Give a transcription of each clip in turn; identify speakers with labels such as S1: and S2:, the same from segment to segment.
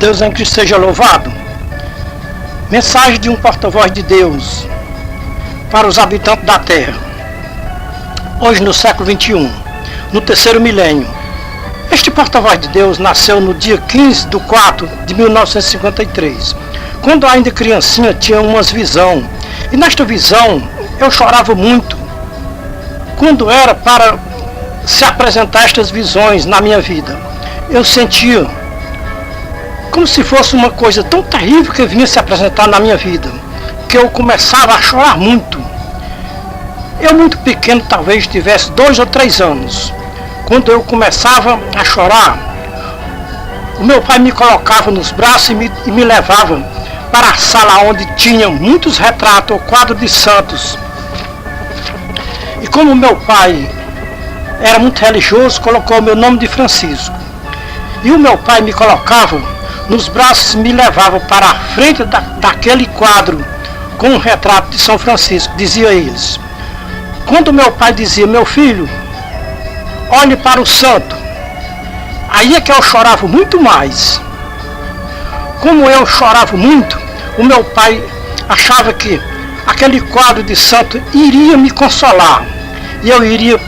S1: Deus em Cristo seja louvado. Mensagem de um porta-voz de Deus para os habitantes da Terra. Hoje no século XXI, no terceiro milênio. Este porta-voz de Deus nasceu no dia 15 de 4 de 1953. Quando ainda criancinha tinha umas visão. E nesta visão eu chorava muito. Quando era para se apresentar estas visões na minha vida, eu sentia como se fosse uma coisa tão terrível que vinha se apresentar na minha vida, que eu começava a chorar muito. Eu muito pequeno, talvez tivesse 2 ou 3 anos. Quando eu começava a chorar, o meu pai me colocava nos braços e me levava para a sala onde tinha muitos retratos ou quadros de santos. E como meu pai era muito religioso, colocou o meu nome de Francisco. E o meu pai me colocava nos braços e me levava para a frente daquele quadro com um retrato de São Francisco, dizia eles. Quando meu pai dizia, meu filho, olhe para o santo, aí é que eu chorava muito mais. Como eu chorava muito, o meu pai achava que aquele quadro de santo iria me consolar e eu iria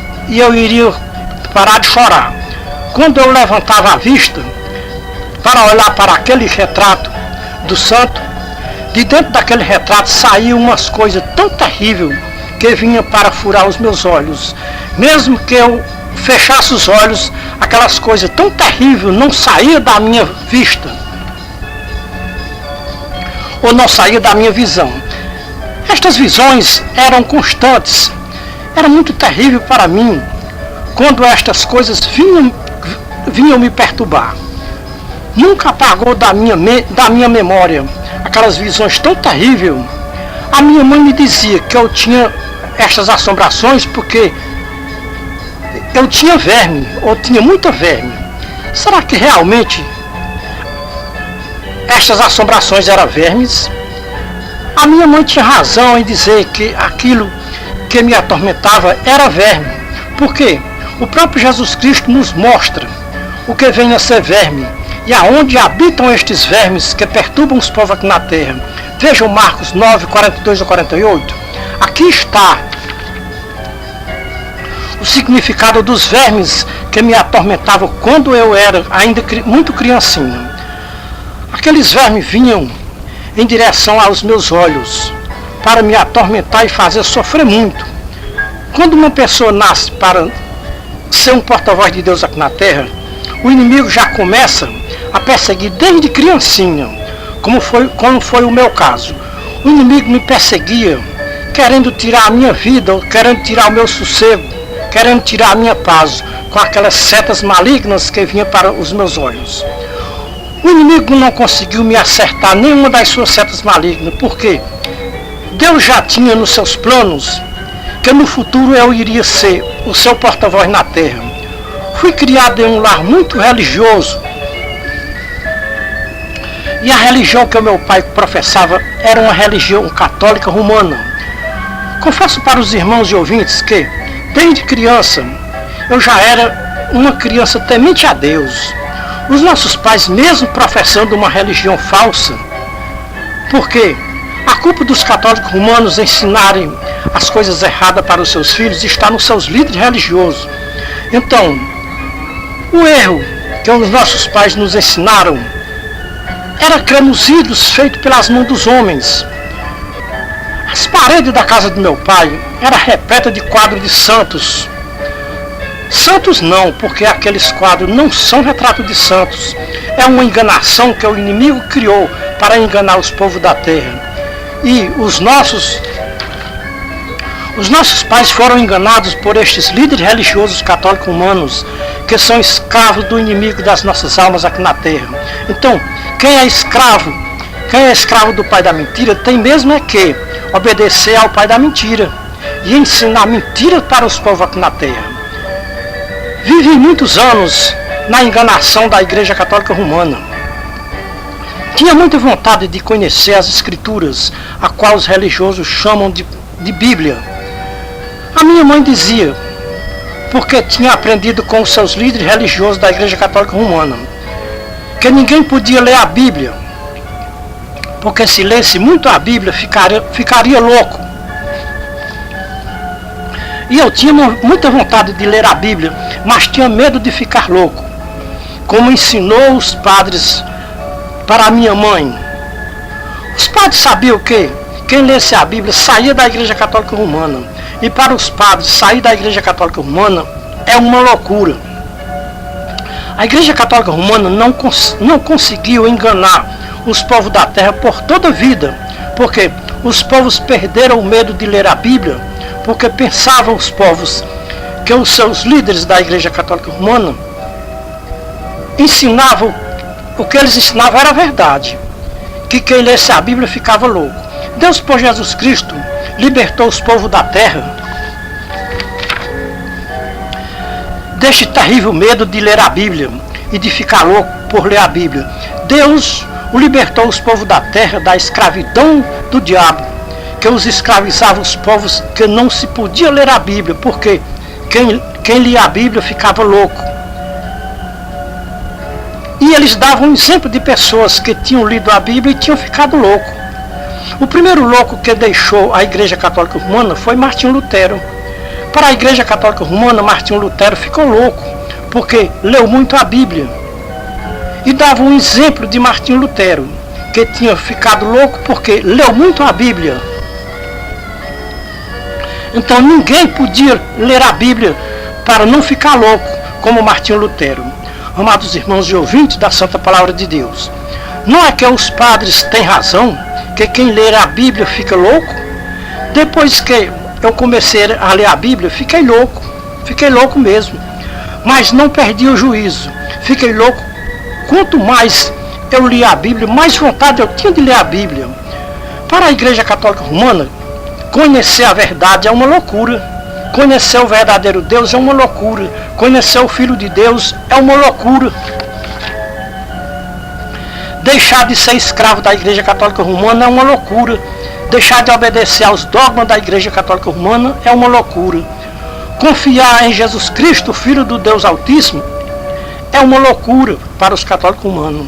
S1: parar de chorar. Quando eu levantava a vista para olhar para aquele retrato do santo, de dentro daquele retrato saíam umas coisas tão terríveis que vinha para furar os meus olhos. Mesmo que eu fechasse os olhos, aquelas coisas tão terríveis não saíam da minha vista, ou não saíam da minha visão. Estas visões eram constantes, era muito terrível para mim quando estas coisas vinham me perturbar. Nunca apagou da minha memória aquelas visões tão terríveis. A minha mãe me dizia que eu tinha estas assombrações porque eu tinha verme, ou tinha muita verme. Será que realmente estas assombrações eram vermes? A minha mãe tinha razão em dizer que aquilo que me atormentava era verme, porque o próprio Jesus Cristo nos mostra o que vem a ser verme e aonde habitam estes vermes que perturbam os povos aqui na terra. Vejam Marcos 9, 42 a 48. Aqui está o significado dos vermes que me atormentavam quando eu era ainda muito criancinha. Aqueles vermes vinham em direção aos meus olhos para me atormentar e fazer sofrer muito. Quando uma pessoa nasce para ser um porta-voz de Deus aqui na terra, o inimigo já começa a perseguir desde criancinha, como foi o meu caso. O inimigo me perseguia, querendo tirar a minha vida, querendo tirar o meu sossego, querendo tirar a minha paz, com aquelas setas malignas que vinham para os meus olhos. O inimigo não conseguiu me acertar nenhuma das suas setas malignas, porque Deus já tinha nos seus planos que no futuro eu iria ser o seu porta-voz na terra. Fui criado em um lar muito religioso, e a religião que o meu pai professava era uma religião católica romana. Confesso para os irmãos e ouvintes que, desde criança, eu já era uma criança temente a Deus. Os nossos pais, mesmo professando uma religião falsa, porque a culpa dos católicos romanos ensinarem as coisas erradas para os seus filhos está nos seus líderes religiosos. Então, o erro que os nossos pais nos ensinaram era crer nos ídolos feitos pelas mãos dos homens. As paredes da casa do meu pai eram repletas de quadros de santos. Santos não, porque aqueles quadros não são retratos de santos. É uma enganação que o inimigo criou para enganar os povos da terra. E os nossos pais foram enganados por estes líderes religiosos católicos humanos, que são escravos do inimigo das nossas almas aqui na terra. Então, quem é escravo do pai da mentira, tem mesmo é que obedecer ao pai da mentira e ensinar mentira para os povos aqui na terra. Vivi muitos anos na enganação da Igreja Católica Romana. Tinha muita vontade de conhecer as Escrituras, a qual os religiosos chamam de Bíblia. A minha mãe dizia, porque tinha aprendido com os seus líderes religiosos da Igreja Católica Romana, que ninguém podia ler a Bíblia, porque se lesse muito a Bíblia ficaria louco. E eu tinha muita vontade de ler a Bíblia, mas tinha medo de ficar louco, como ensinou os padres para a minha mãe. Os padres sabiam que quem lesse a Bíblia saía da Igreja Católica Romana, e para os padres sair da Igreja Católica Romana é uma loucura. A Igreja Católica Romana não conseguiu enganar os povos da terra por toda a vida, porque os povos perderam o medo de ler a Bíblia, porque pensavam os povos que os seus líderes da Igreja Católica Romana ensinavam, o que eles ensinavam era verdade, que quem lesse a Bíblia ficava louco. Deus, por Jesus Cristo, libertou os povos da terra deste terrível medo de ler a Bíblia e de ficar louco por ler a Bíblia. Deus o libertou os povos da terra da escravidão do diabo, que os escravizava os povos que não se podia ler a Bíblia, porque quem lia a Bíblia ficava louco. E eles davam um exemplo de pessoas que tinham lido a Bíblia e tinham ficado louco. O primeiro louco que deixou a Igreja Católica Romana foi Martinho Lutero. Para a Igreja Católica Romana, Martinho Lutero ficou louco, porque leu muito a Bíblia. E dava um exemplo de Martinho Lutero, que tinha ficado louco porque leu muito a Bíblia. Então ninguém podia ler a Bíblia para não ficar louco, como Martinho Lutero. Amados irmãos e ouvintes da Santa Palavra de Deus, não é que os padres têm razão, que quem ler a Bíblia fica louco? Depois que eu comecei a ler a Bíblia, fiquei louco mesmo, mas não perdi o juízo, fiquei louco. Quanto mais eu li a Bíblia, mais vontade eu tinha de ler a Bíblia. Para a Igreja Católica Romana, conhecer a verdade é uma loucura. Conhecer o verdadeiro Deus é uma loucura. Conhecer o Filho de Deus é uma loucura. Deixar de ser escravo da Igreja Católica Romana é uma loucura. Deixar de obedecer aos dogmas da Igreja Católica Romana é uma loucura. Confiar em Jesus Cristo, Filho do Deus Altíssimo, é uma loucura para os católicos romanos.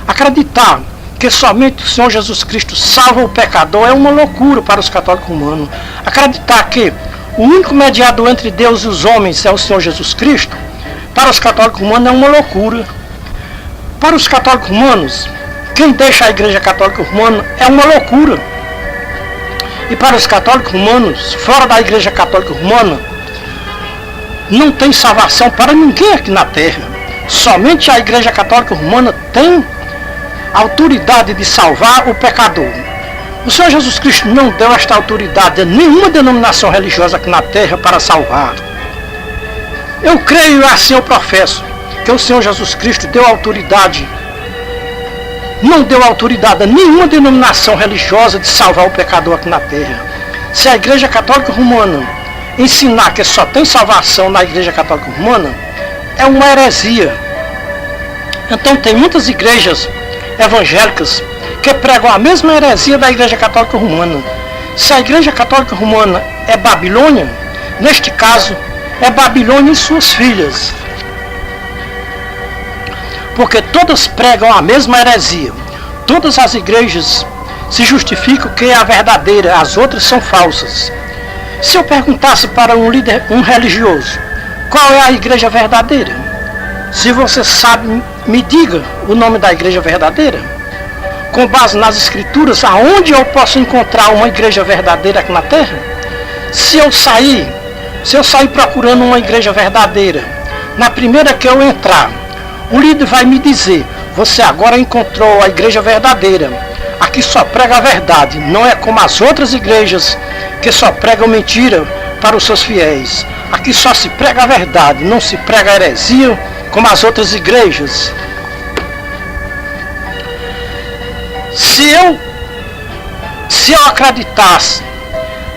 S1: Acreditar que somente o Senhor Jesus Cristo salva o pecador é uma loucura para os católicos romanos. Acreditar que o único mediador entre Deus e os homens é o Senhor Jesus Cristo, para os católicos romanos é uma loucura. Para os católicos romanos, quem deixa a Igreja Católica Romana é uma loucura. E para os católicos romanos, fora da Igreja Católica Romana, não tem salvação para ninguém aqui na terra. Somente a Igreja Católica Romana tem autoridade de salvar o pecador. O Senhor Jesus Cristo não deu esta autoridade a nenhuma denominação religiosa aqui na terra para salvar. Eu creio, assim eu professo, que o Senhor Jesus Cristo deu autoridade, não deu autoridade a nenhuma denominação religiosa de salvar o pecador aqui na terra. Se a Igreja Católica Romana ensinar que só tem salvação na Igreja Católica Romana, é uma heresia. Então tem muitas igrejas evangélicas que pregam a mesma heresia da Igreja Católica Romana. Se a Igreja Católica Romana é Babilônia, neste caso é Babilônia e suas filhas, porque todas pregam a mesma heresia. Todas as igrejas se justificam que é a verdadeira, as outras são falsas. Se eu perguntasse para um líder, um religioso, qual é a igreja verdadeira? Se você sabe, me diga o nome da igreja verdadeira. Com base nas escrituras, aonde eu posso encontrar uma igreja verdadeira aqui na terra? Se eu sair procurando uma igreja verdadeira, na primeira que eu entrar, o líder vai me dizer, você agora encontrou a igreja verdadeira. Aqui só prega a verdade, não é como as outras igrejas que só pregam mentira para os seus fiéis. Aqui só se prega a verdade, não se prega a heresia como as outras igrejas. Se eu acreditasse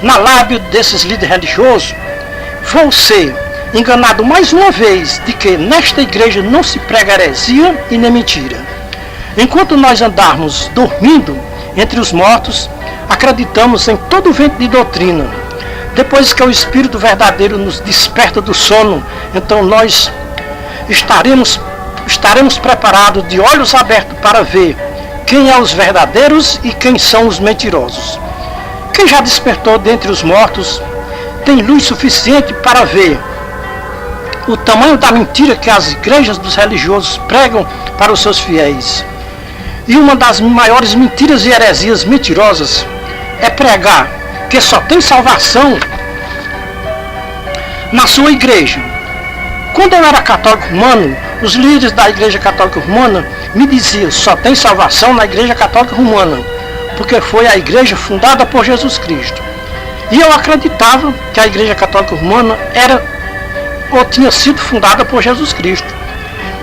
S1: na lábia desses líderes religiosos, vou ser enganado mais uma vez de que nesta igreja não se prega heresia e nem mentira. Enquanto nós andarmos dormindo entre os mortos, acreditamos em todo o vento de doutrina. Depois que o Espírito verdadeiro nos desperta do sono, então nós estaremos estaremos preparados de olhos abertos para ver quem é os verdadeiros e quem são os mentirosos. Quem já despertou dentre os mortos tem luz suficiente para ver o tamanho da mentira que as igrejas dos religiosos pregam para os seus fiéis. E uma das maiores mentiras e heresias mentirosas é pregar que só tem salvação na sua igreja. Quando eu era católico romano, os líderes da Igreja Católica Romana me diziam: só tem salvação na Igreja Católica Romana, porque foi a igreja fundada por Jesus Cristo. E eu acreditava que a Igreja Católica Romana era ou tinha sido fundada por Jesus Cristo.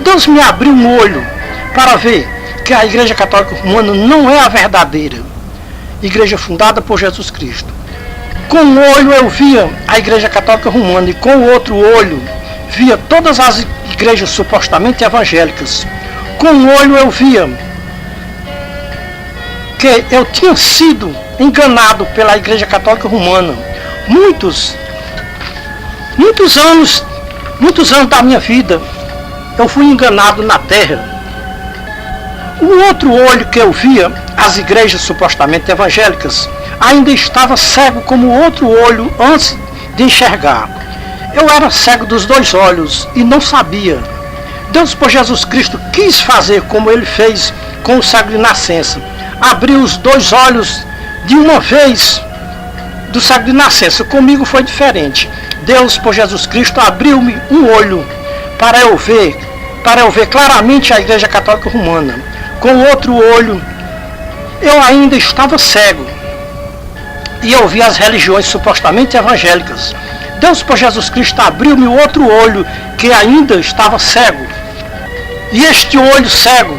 S1: Deus me abriu um olho para ver que a Igreja Católica Romana não é a verdadeira igreja fundada por Jesus Cristo. Com um olho eu via a Igreja Católica Romana e com o outro olho via todas as igrejas supostamente evangélicas. Com um olho eu via que eu tinha sido enganado pela Igreja Católica Romana. Muitos anos da minha vida eu fui enganado na terra. O outro olho que eu via as igrejas supostamente evangélicas ainda estava cego como o outro olho antes de enxergar. Eu era cego dos dois olhos e não sabia. Deus, por Jesus Cristo, quis fazer como ele fez com o cego de nascença. Abriu os dois olhos de uma vez do cego de nascença. Comigo foi diferente. Deus, por Jesus Cristo, abriu-me um olho para eu ver claramente a Igreja Católica Romana. Com o outro olho, eu ainda estava cego e eu via as religiões supostamente evangélicas. Deus, por Jesus Cristo, abriu-me o outro olho que ainda estava cego. E este olho cego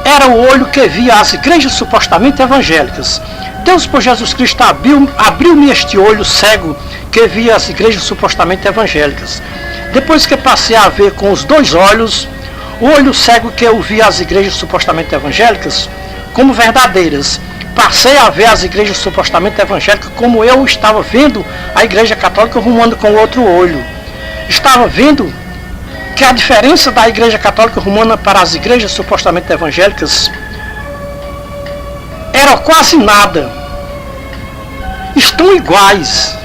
S1: era o olho que via as igrejas supostamente evangélicas. Deus, por Jesus Cristo, abriu-me este olho cego que via as igrejas supostamente evangélicas. Depois que passei a ver com os dois olhos, o olho cego que eu via as igrejas supostamente evangélicas como verdadeiras, passei a ver as igrejas supostamente evangélicas como eu estava vendo a Igreja Católica Romana com o outro olho. Estava vendo que a diferença da Igreja Católica Romana para as igrejas supostamente evangélicas era quase nada. Estão iguais,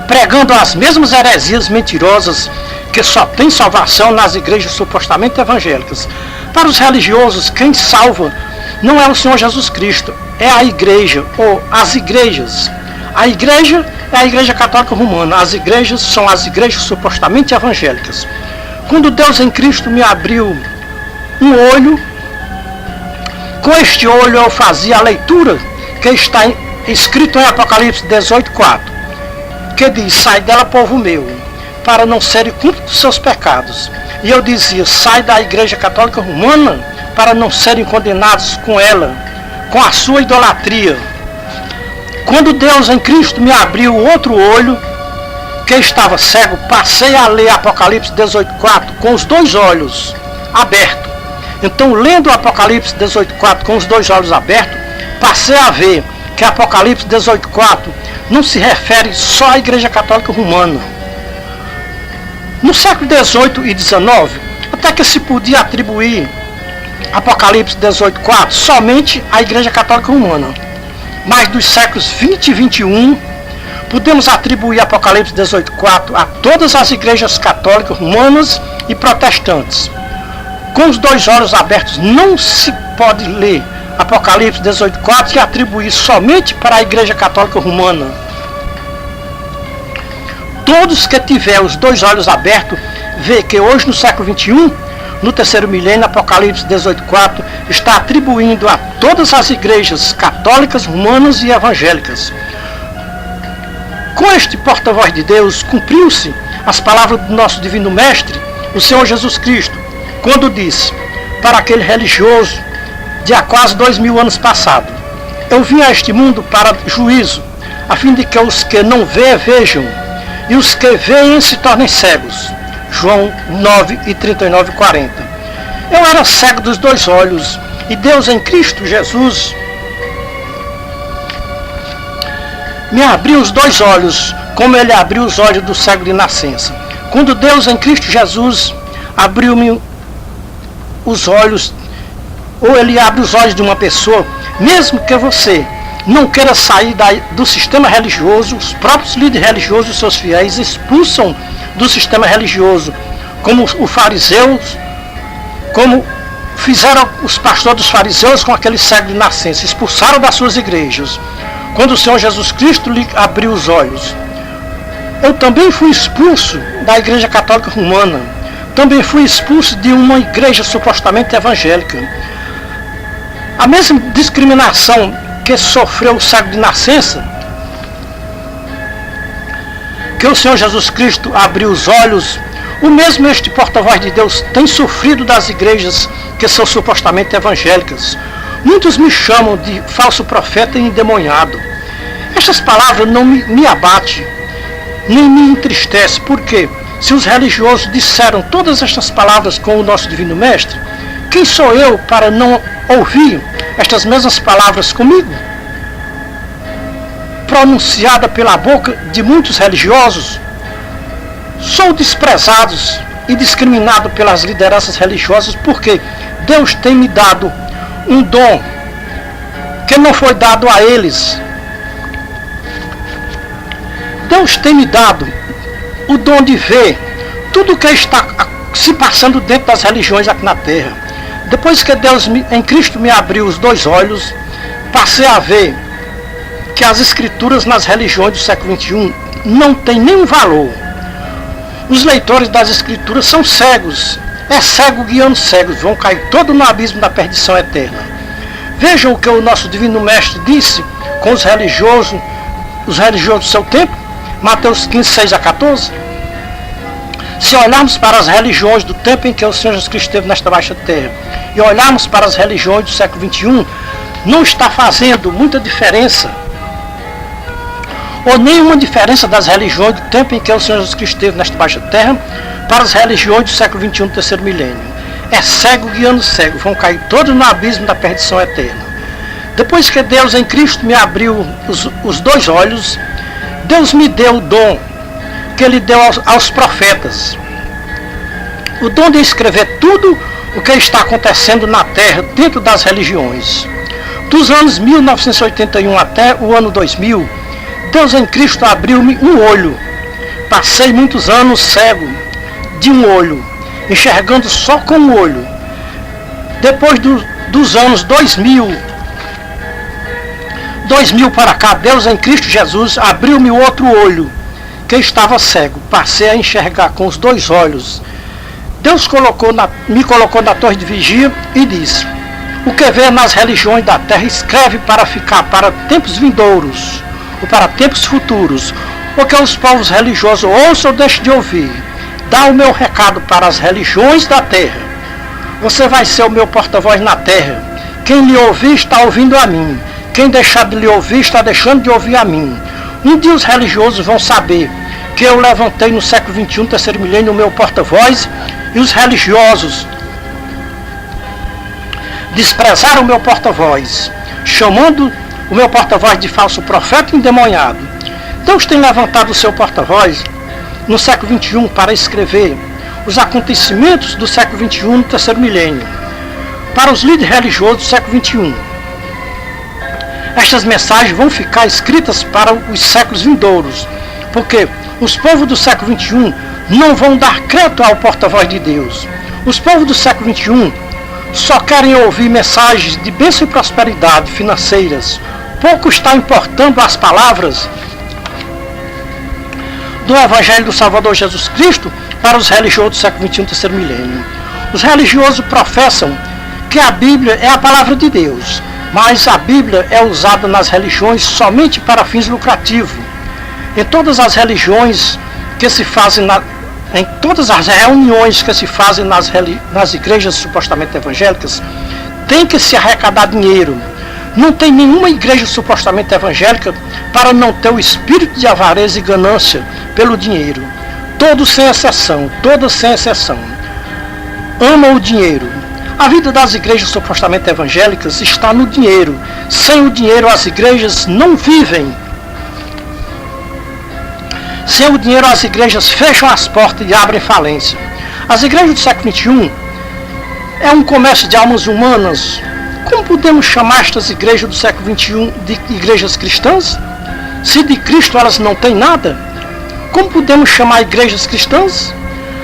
S1: pregando as mesmas heresias mentirosas que só tem salvação nas igrejas supostamente evangélicas. Para os religiosos, quem salva não é o Senhor Jesus Cristo, é a igreja ou as igrejas. A igreja é a Igreja Católica Romana, as igrejas são as igrejas supostamente evangélicas. Quando Deus em Cristo me abriu um olho, com este olho eu fazia a leitura que está escrito em Apocalipse 18:4, que diz: sai dela, povo meu, para não serem cúmplices dos seus pecados. E eu dizia: sai da Igreja Católica Romana para não serem condenados com ela, com a sua idolatria. Quando Deus em Cristo me abriu o outro olho, que estava cego, passei a ler Apocalipse 18:4 com os dois olhos abertos. Então, lendo Apocalipse 18:4 com os dois olhos abertos, passei a ver que Apocalipse 18:4 não se refere só à Igreja Católica Romana. No século XVIII e XIX, até que se podia atribuir Apocalipse 18:4 somente à Igreja Católica Romana. Mas dos séculos 20 e 21, podemos atribuir Apocalipse 18:4 a todas as igrejas católicas romanas e protestantes. Com os dois olhos abertos, não se pode ler Apocalipse 18:4 e atribuir somente para a Igreja Católica Romana. Todos que tiverem os dois olhos abertos, vê que hoje no século XXI, no terceiro milênio, Apocalipse 18:4 está atribuindo a todas as igrejas católicas, romanas e evangélicas. Com este porta-voz de Deus, cumpriu-se as palavras do nosso Divino Mestre, o Senhor Jesus Cristo, quando disse para aquele religioso de há quase 2000 anos passado: eu vim a este mundo para juízo, a fim de que os que não veem, vejam, e os que veem se tornem cegos. João 9 e 39 e 40. Eu era cego dos dois olhos, e Deus em Cristo Jesus me abriu os dois olhos, como ele abriu os olhos do cego de nascença. Quando Deus em Cristo Jesus abriu-me os olhos, ou Ele abre os olhos de uma pessoa, mesmo que você não queira sair do sistema religioso, os próprios líderes religiosos, os seus fiéis, expulsam do sistema religioso, como os fariseus, como fizeram os pastores dos fariseus com aquele cego de nascença, expulsaram das suas igrejas. Quando o Senhor Jesus Cristo lhe abriu os olhos, eu também fui expulso da Igreja Católica Romana, também fui expulso de uma igreja supostamente evangélica. A mesma discriminação que sofreu o cego de nascença, que o Senhor Jesus Cristo abriu os olhos, o mesmo este porta-voz de Deus tem sofrido das igrejas que são supostamente evangélicas. Muitos me chamam de falso profeta e endemoniado. Estas palavras não me abatem, nem me entristecem, porque se os religiosos disseram todas estas palavras com o nosso Divino Mestre, quem sou eu para não ouvir estas mesmas palavras comigo? Pronunciada pela boca de muitos religiosos, sou desprezado e discriminado pelas lideranças religiosas, porque Deus tem me dado um dom que não foi dado a eles. Deus tem me dado o dom de ver tudo o que está se passando dentro das religiões aqui na Terra. Depois que Deus em Cristo me abriu os dois olhos, passei a ver que as escrituras nas religiões do século XXI não têm nenhum valor. Os leitores das escrituras são cegos. É cego guiando cegos, vão cair todos no abismo da perdição eterna. Vejam o que o nosso Divino Mestre disse com os religiosos do seu tempo, Mateus 15, 6 a 14. Se olharmos para as religiões do tempo em que o Senhor Jesus Cristo esteve nesta baixa terra e olharmos para as religiões do século XXI, não está fazendo muita diferença, ou nenhuma diferença das religiões do tempo em que o Senhor Jesus Cristo esteve nesta baixa terra para as religiões do século XXI, do terceiro milênio. É cego guiando cego, vão cair todos no abismo da perdição eterna. Depois que Deus em Cristo me abriu os dois olhos, Deus me deu o dom que Ele deu aos profetas. O dom de escrever tudo o que está acontecendo na Terra dentro das religiões. Dos anos 1981 até o ano 2000, Deus em Cristo abriu-me um olho. Passei muitos anos cego de um olho, enxergando só com um olho. Depois dos anos 2000 para cá, Deus em Cristo Jesus abriu-me outro olho, que estava cego. Passei a enxergar com os dois olhos. Deus me colocou na torre de vigia e disse: o que vê nas religiões da terra escreve para ficar para tempos vindouros, ou para tempos futuros, o que os povos religiosos ouçam ou deixem de ouvir. Dá o meu recado para as religiões da terra. Você vai ser o meu porta-voz na terra. Quem lhe ouvir está ouvindo a mim. Quem deixar de lhe ouvir está deixando de ouvir a mim. Um dia os religiosos vão saber que eu levantei no século XXI, terceiro milênio, o meu porta-voz, e os religiosos desprezaram o meu porta-voz, chamando o meu porta-voz de falso profeta e endemoniado. Deus tem levantado o seu porta-voz no século XXI para escrever os acontecimentos do século XXI, no terceiro milênio, para os líderes religiosos do século XXI. Estas mensagens vão ficar escritas para os séculos vindouros, porque os povos do século XXI não vão dar crédito ao porta-voz de Deus. Os povos do século XXI só querem ouvir mensagens de bênção e prosperidade financeiras. Pouco está importando as palavras do Evangelho do Salvador Jesus Cristo para os religiosos do século XXI, terceiro milênio. Os religiosos professam que a Bíblia é a palavra de Deus, mas a Bíblia é usada nas religiões somente para fins lucrativos. Em todas as religiões que se fazem, em todas as reuniões que se fazem nas igrejas supostamente evangélicas, tem que se arrecadar dinheiro. Não tem nenhuma igreja supostamente evangélica para não ter o espírito de avareza e ganância pelo dinheiro. Todos sem exceção, amam o dinheiro. A vida das igrejas supostamente evangélicas está no dinheiro. Sem o dinheiro as igrejas não vivem. Sem o dinheiro, as igrejas fecham as portas e abrem falência. As igrejas do século XXI é um comércio de almas humanas. Como podemos chamar estas igrejas do século XXI de igrejas cristãs? Se de Cristo elas não têm nada, como podemos chamar igrejas cristãs?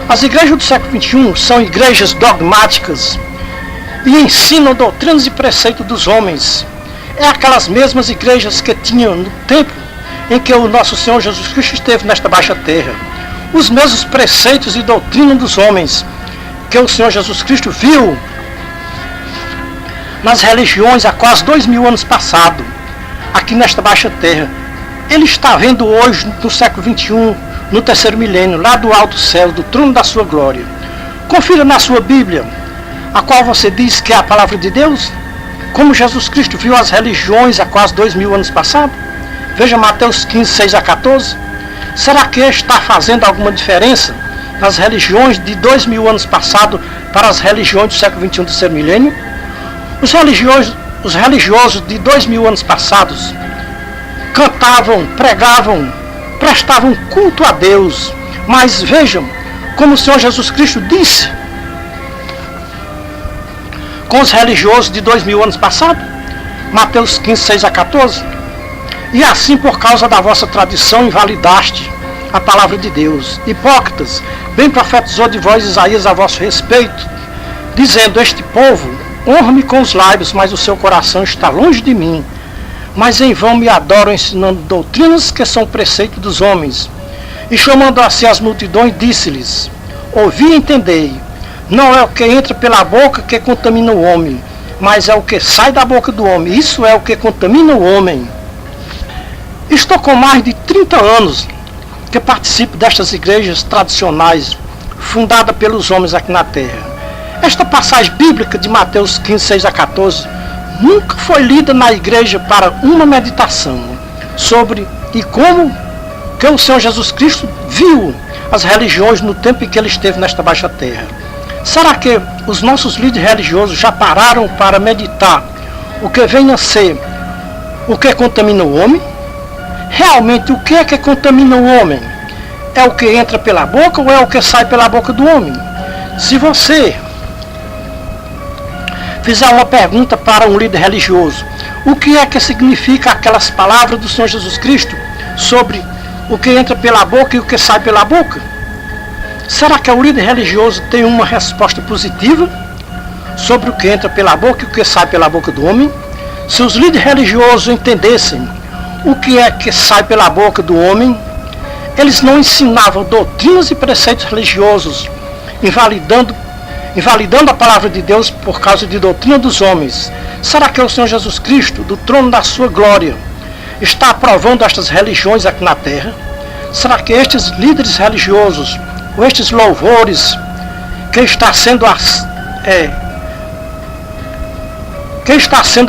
S1: As igrejas do século XXI são igrejas dogmáticas e ensinam doutrinas e preceitos dos homens. É aquelas mesmas igrejas que tinham no tempo em que o nosso Senhor Jesus Cristo esteve nesta baixa terra. Os mesmos preceitos e doutrinas dos homens que o Senhor Jesus Cristo viu nas religiões há quase 2000 anos passado, aqui nesta baixa terra. Ele está vendo hoje, no século XXI, no terceiro milênio, lá do alto céu, do trono da sua glória. Confira na sua Bíblia, a qual você diz que é a palavra de Deus, como Jesus Cristo viu as religiões há quase 2000 anos passado. Veja Mateus 15, 6 a 14. Será que está fazendo alguma diferença nas religiões de 2000 anos passado para as religiões do século XXI, do terceiro milênio? Os religiosos de 2000 anos passados cantavam, pregavam, prestavam culto a Deus. Mas vejam como o Senhor Jesus Cristo disse com os religiosos de 2000 anos passados. Mateus 15, 6 a 14. E assim, por causa da vossa tradição, invalidaste a palavra de Deus. Hipócritas, bem profetizou de vós Isaías a vosso respeito, dizendo: este povo honra-me com os lábios, mas o seu coração está longe de mim. Mas em vão me adoram, ensinando doutrinas que são preceito dos homens. E chamando assim as multidões, disse-lhes: ouvi e entendei. Não é o que entra pela boca que contamina o homem, mas é o que sai da boca do homem. Isso é o que contamina o homem. Estou com mais de 30 anos que participo destas igrejas tradicionais, fundadas pelos homens aqui na terra. Esta passagem bíblica de Mateus 15, 6 a 14, nunca foi lida na igreja para uma meditação sobre e como que o Senhor Jesus Cristo viu as religiões no tempo em que ele esteve nesta baixa terra. Será que os nossos líderes religiosos já pararam para meditar o que vem a ser o que contamina o homem? Realmente, o que é que contamina o homem? É o que entra pela boca ou é o que sai pela boca do homem? Se você fizer uma pergunta para um líder religioso, o que é que significa aquelas palavras do Senhor Jesus Cristo sobre o que entra pela boca e o que sai pela boca? Será que o líder religioso tem uma resposta positiva sobre o que entra pela boca e o que sai pela boca do homem? Se os líderes religiosos entendessem o que é que sai pela boca do homem, eles não ensinavam doutrinas e preceitos religiosos, invalidando a palavra de Deus por causa de doutrina dos homens. Será que o Senhor Jesus Cristo, do trono da sua glória, está aprovando estas religiões aqui na terra? Será que estes líderes religiosos, ou estes louvores que está sendo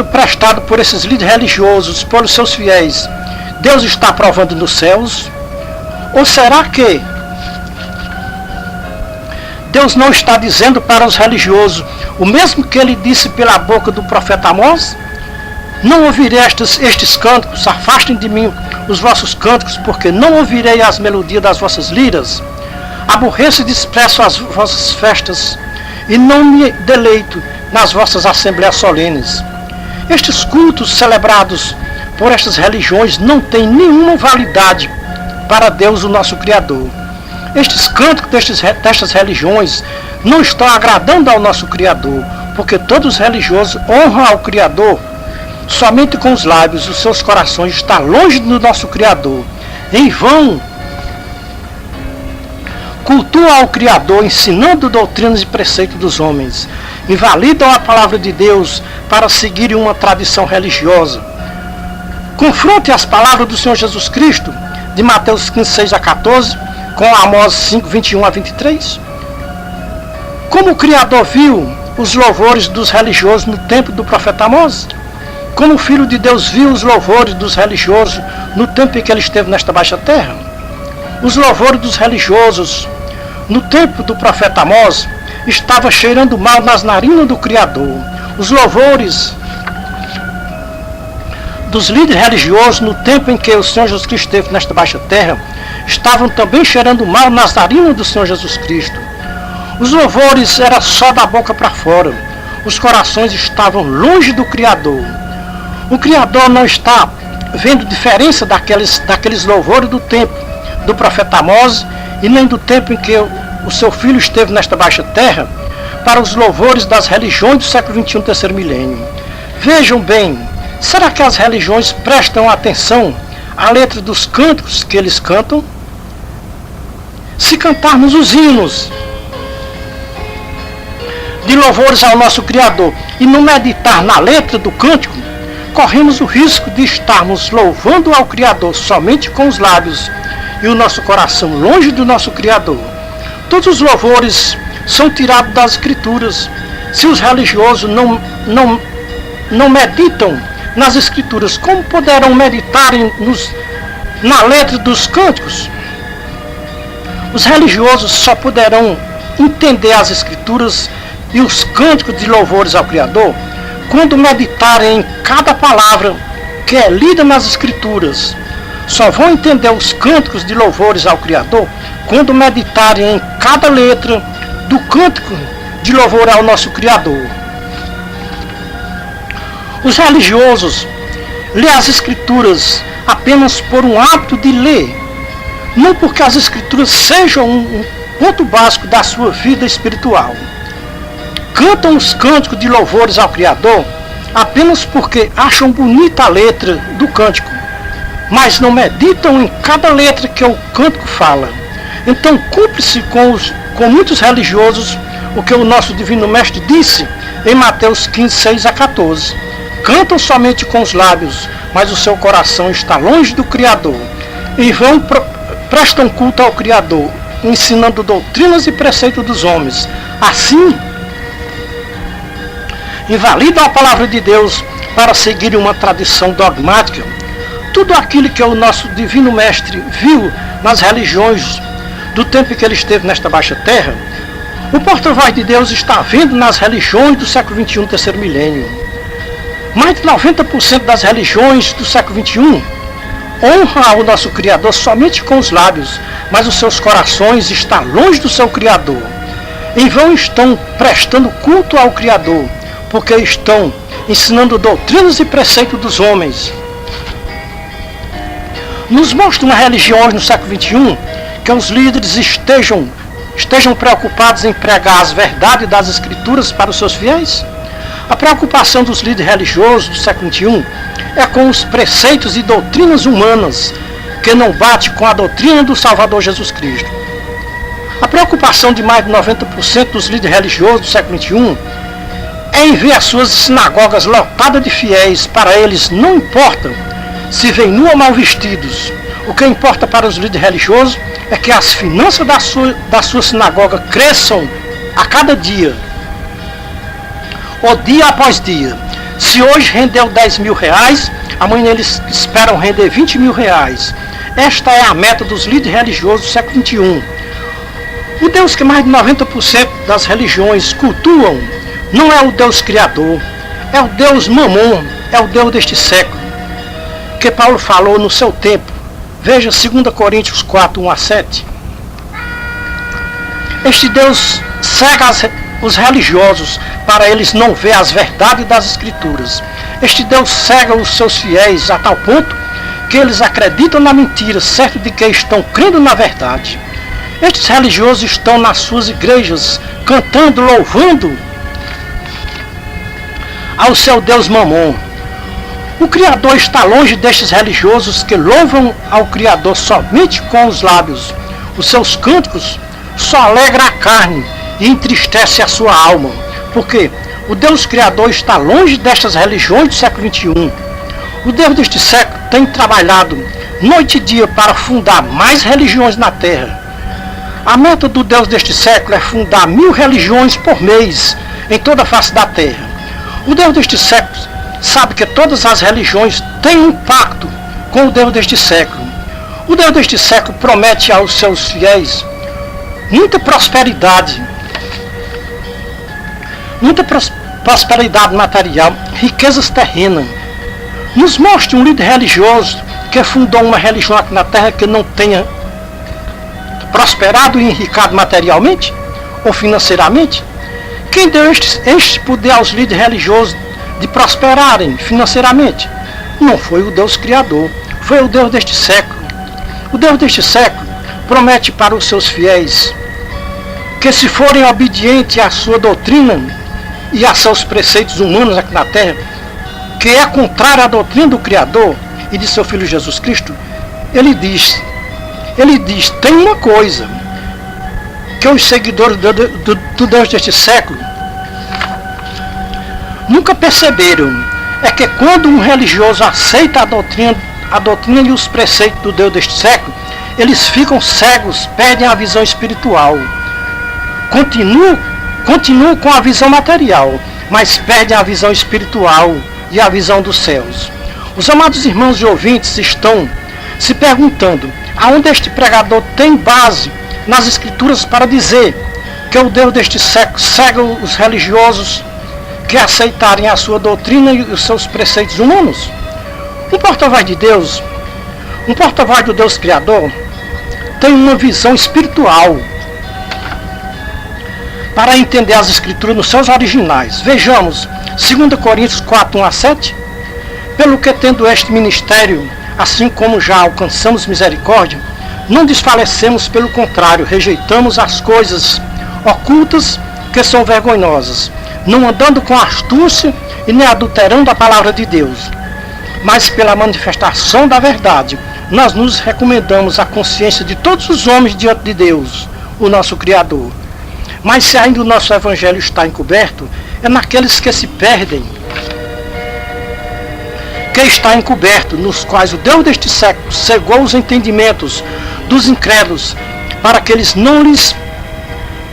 S1: prestado por esses líderes religiosos, pelos seus fiéis, Deus está aprovando nos céus? Ou será que Deus não está dizendo para os religiosos o mesmo que ele disse pela boca do profeta Amós? Não ouvirei estes cânticos, afastem de mim os vossos cânticos, porque não ouvirei as melodias das vossas liras. Aborreço e desprezo as vossas festas, e não me deleito nas vossas assembleias solenes. Estes cultos celebrados por estas religiões não têm nenhuma validade para Deus, o nosso Criador. Estes cânticos destas religiões não estão agradando ao nosso Criador, porque todos os religiosos honram ao Criador somente com os lábios, os seus corações estão longe do nosso Criador. Em vão cultuam ao Criador, ensinando doutrinas e preceitos dos homens. Invalidam a palavra de Deus para seguirem uma tradição religiosa. Confronte as palavras do Senhor Jesus Cristo, de Mateus 15, 6 a 14, com Amós 5, 21 a 23. Como o Criador viu os louvores dos religiosos no tempo do profeta Amós? Como o Filho de Deus viu os louvores dos religiosos no tempo em que ele esteve nesta baixa terra? Os louvores dos religiosos no tempo do profeta Amós estavam cheirando mal nas narinas do Criador. Os louvores dos líderes religiosos no tempo em que o Senhor Jesus Cristo esteve nesta baixa terra estavam também cheirando mal nas narinas do Senhor Jesus Cristo. Os louvores eram só da boca para fora. Os corações estavam longe do Criador. O Criador não está vendo diferença daqueles louvores do tempo do profeta Amós e nem do tempo em que o seu filho esteve nesta baixa terra para os louvores das religiões do século XXI, terceiro milênio. Vejam bem, será que as religiões prestam atenção à letra dos cânticos que eles cantam? Se cantarmos os hinos de louvores ao nosso Criador e não meditar na letra do cântico, corremos o risco de estarmos louvando ao Criador somente com os lábios e o nosso coração longe do nosso Criador. Todos os louvores são tirados das Escrituras. Se os religiosos não meditam nas Escrituras, como poderão meditar na letra dos cânticos? Os religiosos só poderão entender as Escrituras e os cânticos de louvores ao Criador quando meditarem em cada palavra que é lida nas Escrituras. Só vão entender os cânticos de louvores ao Criador quando meditarem em cada letra do cântico de louvor ao nosso Criador. Os religiosos lêem as Escrituras apenas por um hábito de ler, não porque as Escrituras sejam um ponto básico da sua vida espiritual. Cantam os cânticos de louvores ao Criador apenas porque acham bonita a letra do cântico, mas não meditam em cada letra que o cântico fala. Então cumpre-se com muitos religiosos o que o nosso Divino Mestre disse em Mateus 15, 6 a 14. Cantam somente com os lábios, mas o seu coração está longe do Criador. E prestam culto ao Criador, ensinando doutrinas e preceitos dos homens. Assim, invalidam a palavra de Deus para seguir uma tradição dogmática. Tudo aquilo que o nosso Divino Mestre viu nas religiões do tempo em que ele esteve nesta baixa terra, o porta-voz de Deus está vendo nas religiões do século XXI, terceiro milênio. Mais de 90% das religiões do século XXI honram ao nosso Criador somente com os lábios, mas os seus corações estão longe do seu Criador. Em vão estão prestando culto ao Criador, porque estão ensinando doutrinas e preceitos dos homens. Nos mostram nas religiões no século XXI que os líderes estejam preocupados em pregar as verdades das Escrituras para os seus fiéis? A preocupação dos líderes religiosos do século XXI é com os preceitos e doutrinas humanas, que não bate com a doutrina do Salvador Jesus Cristo. A preocupação de mais de 90% dos líderes religiosos do século XXI é em ver as suas sinagogas lotadas de fiéis. Para eles não importa se vêm nu ou mal vestidos. O que importa para os líderes religiosos é que as finanças da sua sinagoga cresçam a cada dia, ou dia após dia. Se hoje rendeu 10 mil reais, amanhã eles esperam render 20 mil reais. Esta é a meta dos líderes religiosos do século XXI. O Deus que mais de 90% das religiões cultuam não é o Deus Criador, é o Deus Mamon, é o Deus deste século, que Paulo falou no seu tempo. Veja 2 Coríntios 4, 1 a 7. Este Deus cega os religiosos para eles não ver as verdades das Escrituras. Este Deus cega os seus fiéis a tal ponto que eles acreditam na mentira, certo de que estão crendo na verdade. Estes religiosos estão nas suas igrejas cantando, louvando ao seu Deus Mamon. O Criador está longe destes religiosos que louvam ao Criador somente com os lábios. Os seus cânticos só alegram a carne e entristece a sua alma, porque o Deus Criador está longe destas religiões do século XXI. O Deus deste século tem trabalhado noite e dia para fundar mais religiões na Terra. A meta do Deus deste século é fundar 1000 religiões por mês em toda a face da Terra. O Deus deste século sabe que todas as religiões têm um pacto com o Deus deste século. O Deus deste século promete aos seus fiéis muita prosperidade material, riquezas terrenas. Nos mostre um líder religioso que fundou uma religião aqui na Terra que não tenha prosperado e enricado materialmente ou financeiramente? Quem deu este poder aos líderes religiosos de prosperarem financeiramente? Não foi o Deus Criador, foi o Deus deste século. O Deus deste século promete para os seus fiéis que, se forem obedientes à sua doutrina e a seus preceitos humanos aqui na terra, que é contrária à doutrina do Criador e de seu Filho Jesus Cristo, ele diz, tem uma coisa que os seguidores do Deus deste século nunca perceberam, é que quando um religioso aceita a doutrina e os preceitos do Deus deste século, eles ficam cegos, perdem a visão espiritual. Continuam com a visão material, mas perdem a visão espiritual e a visão dos céus. Os amados irmãos e ouvintes estão se perguntando aonde este pregador tem base nas Escrituras para dizer que o Deus deste século cega os religiosos que aceitarem a sua doutrina e os seus preceitos humanos. Um porta-voz de Deus, um porta-voz do Deus Criador, tem uma visão espiritual para entender as Escrituras nos seus originais. Vejamos 2 Coríntios 4, 1 a 7. Pelo que, tendo este ministério, assim como já alcançamos misericórdia, não desfalecemos, pelo contrário, rejeitamos as coisas ocultas que são vergonhosas, não andando com astúcia e nem adulterando a palavra de Deus, mas pela manifestação da verdade, nós nos recomendamos a consciência de todos os homens diante de Deus, o nosso Criador. Mas se ainda o nosso Evangelho está encoberto, é naqueles que se perdem, que está encoberto, nos quais o Deus deste século cegou os entendimentos dos incrédulos, para que eles não lhes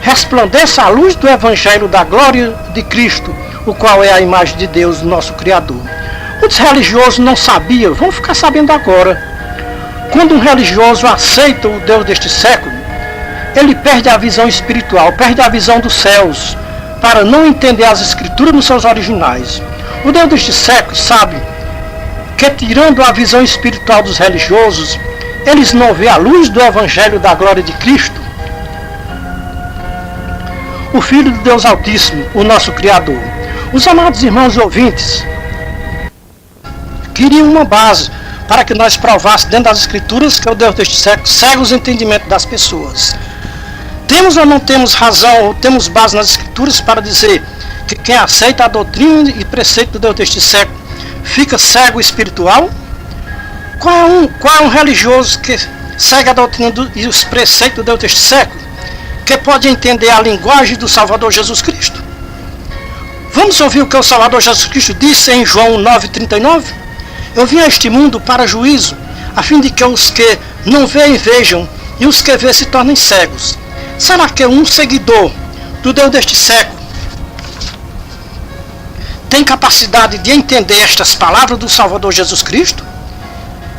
S1: resplandeça a luz do Evangelho da glória de Cristo, o qual é a imagem de Deus, nosso Criador. Muitos religiosos não sabiam, vão ficar sabendo agora. Quando um religioso aceita o Deus deste século, ele perde a visão espiritual, perde a visão dos céus, para não entender as Escrituras nos seus originais. O Deus deste século sabe que, tirando a visão espiritual dos religiosos, eles não veem a luz do Evangelho da glória de Cristo, o Filho de Deus Altíssimo, o nosso Criador. Os amados irmãos e ouvintes queriam uma base para que nós provássemos dentro das Escrituras que o Deus deste século cega os entendimentos das pessoas. Temos ou não temos razão, ou temos base nas Escrituras para dizer que quem aceita a doutrina e preceito do Deus deste século fica cego espiritual? Qual é um religioso que segue a doutrina e os preceitos do Deus deste século, que pode entender a linguagem do Salvador Jesus Cristo? Vamos ouvir o que o Salvador Jesus Cristo disse em João 9,39? Eu vim a este mundo para juízo, a fim de que os que não veem vejam, e os que veem se tornem cegos. Será que um seguidor do Deus deste século tem capacidade de entender estas palavras do Salvador Jesus Cristo?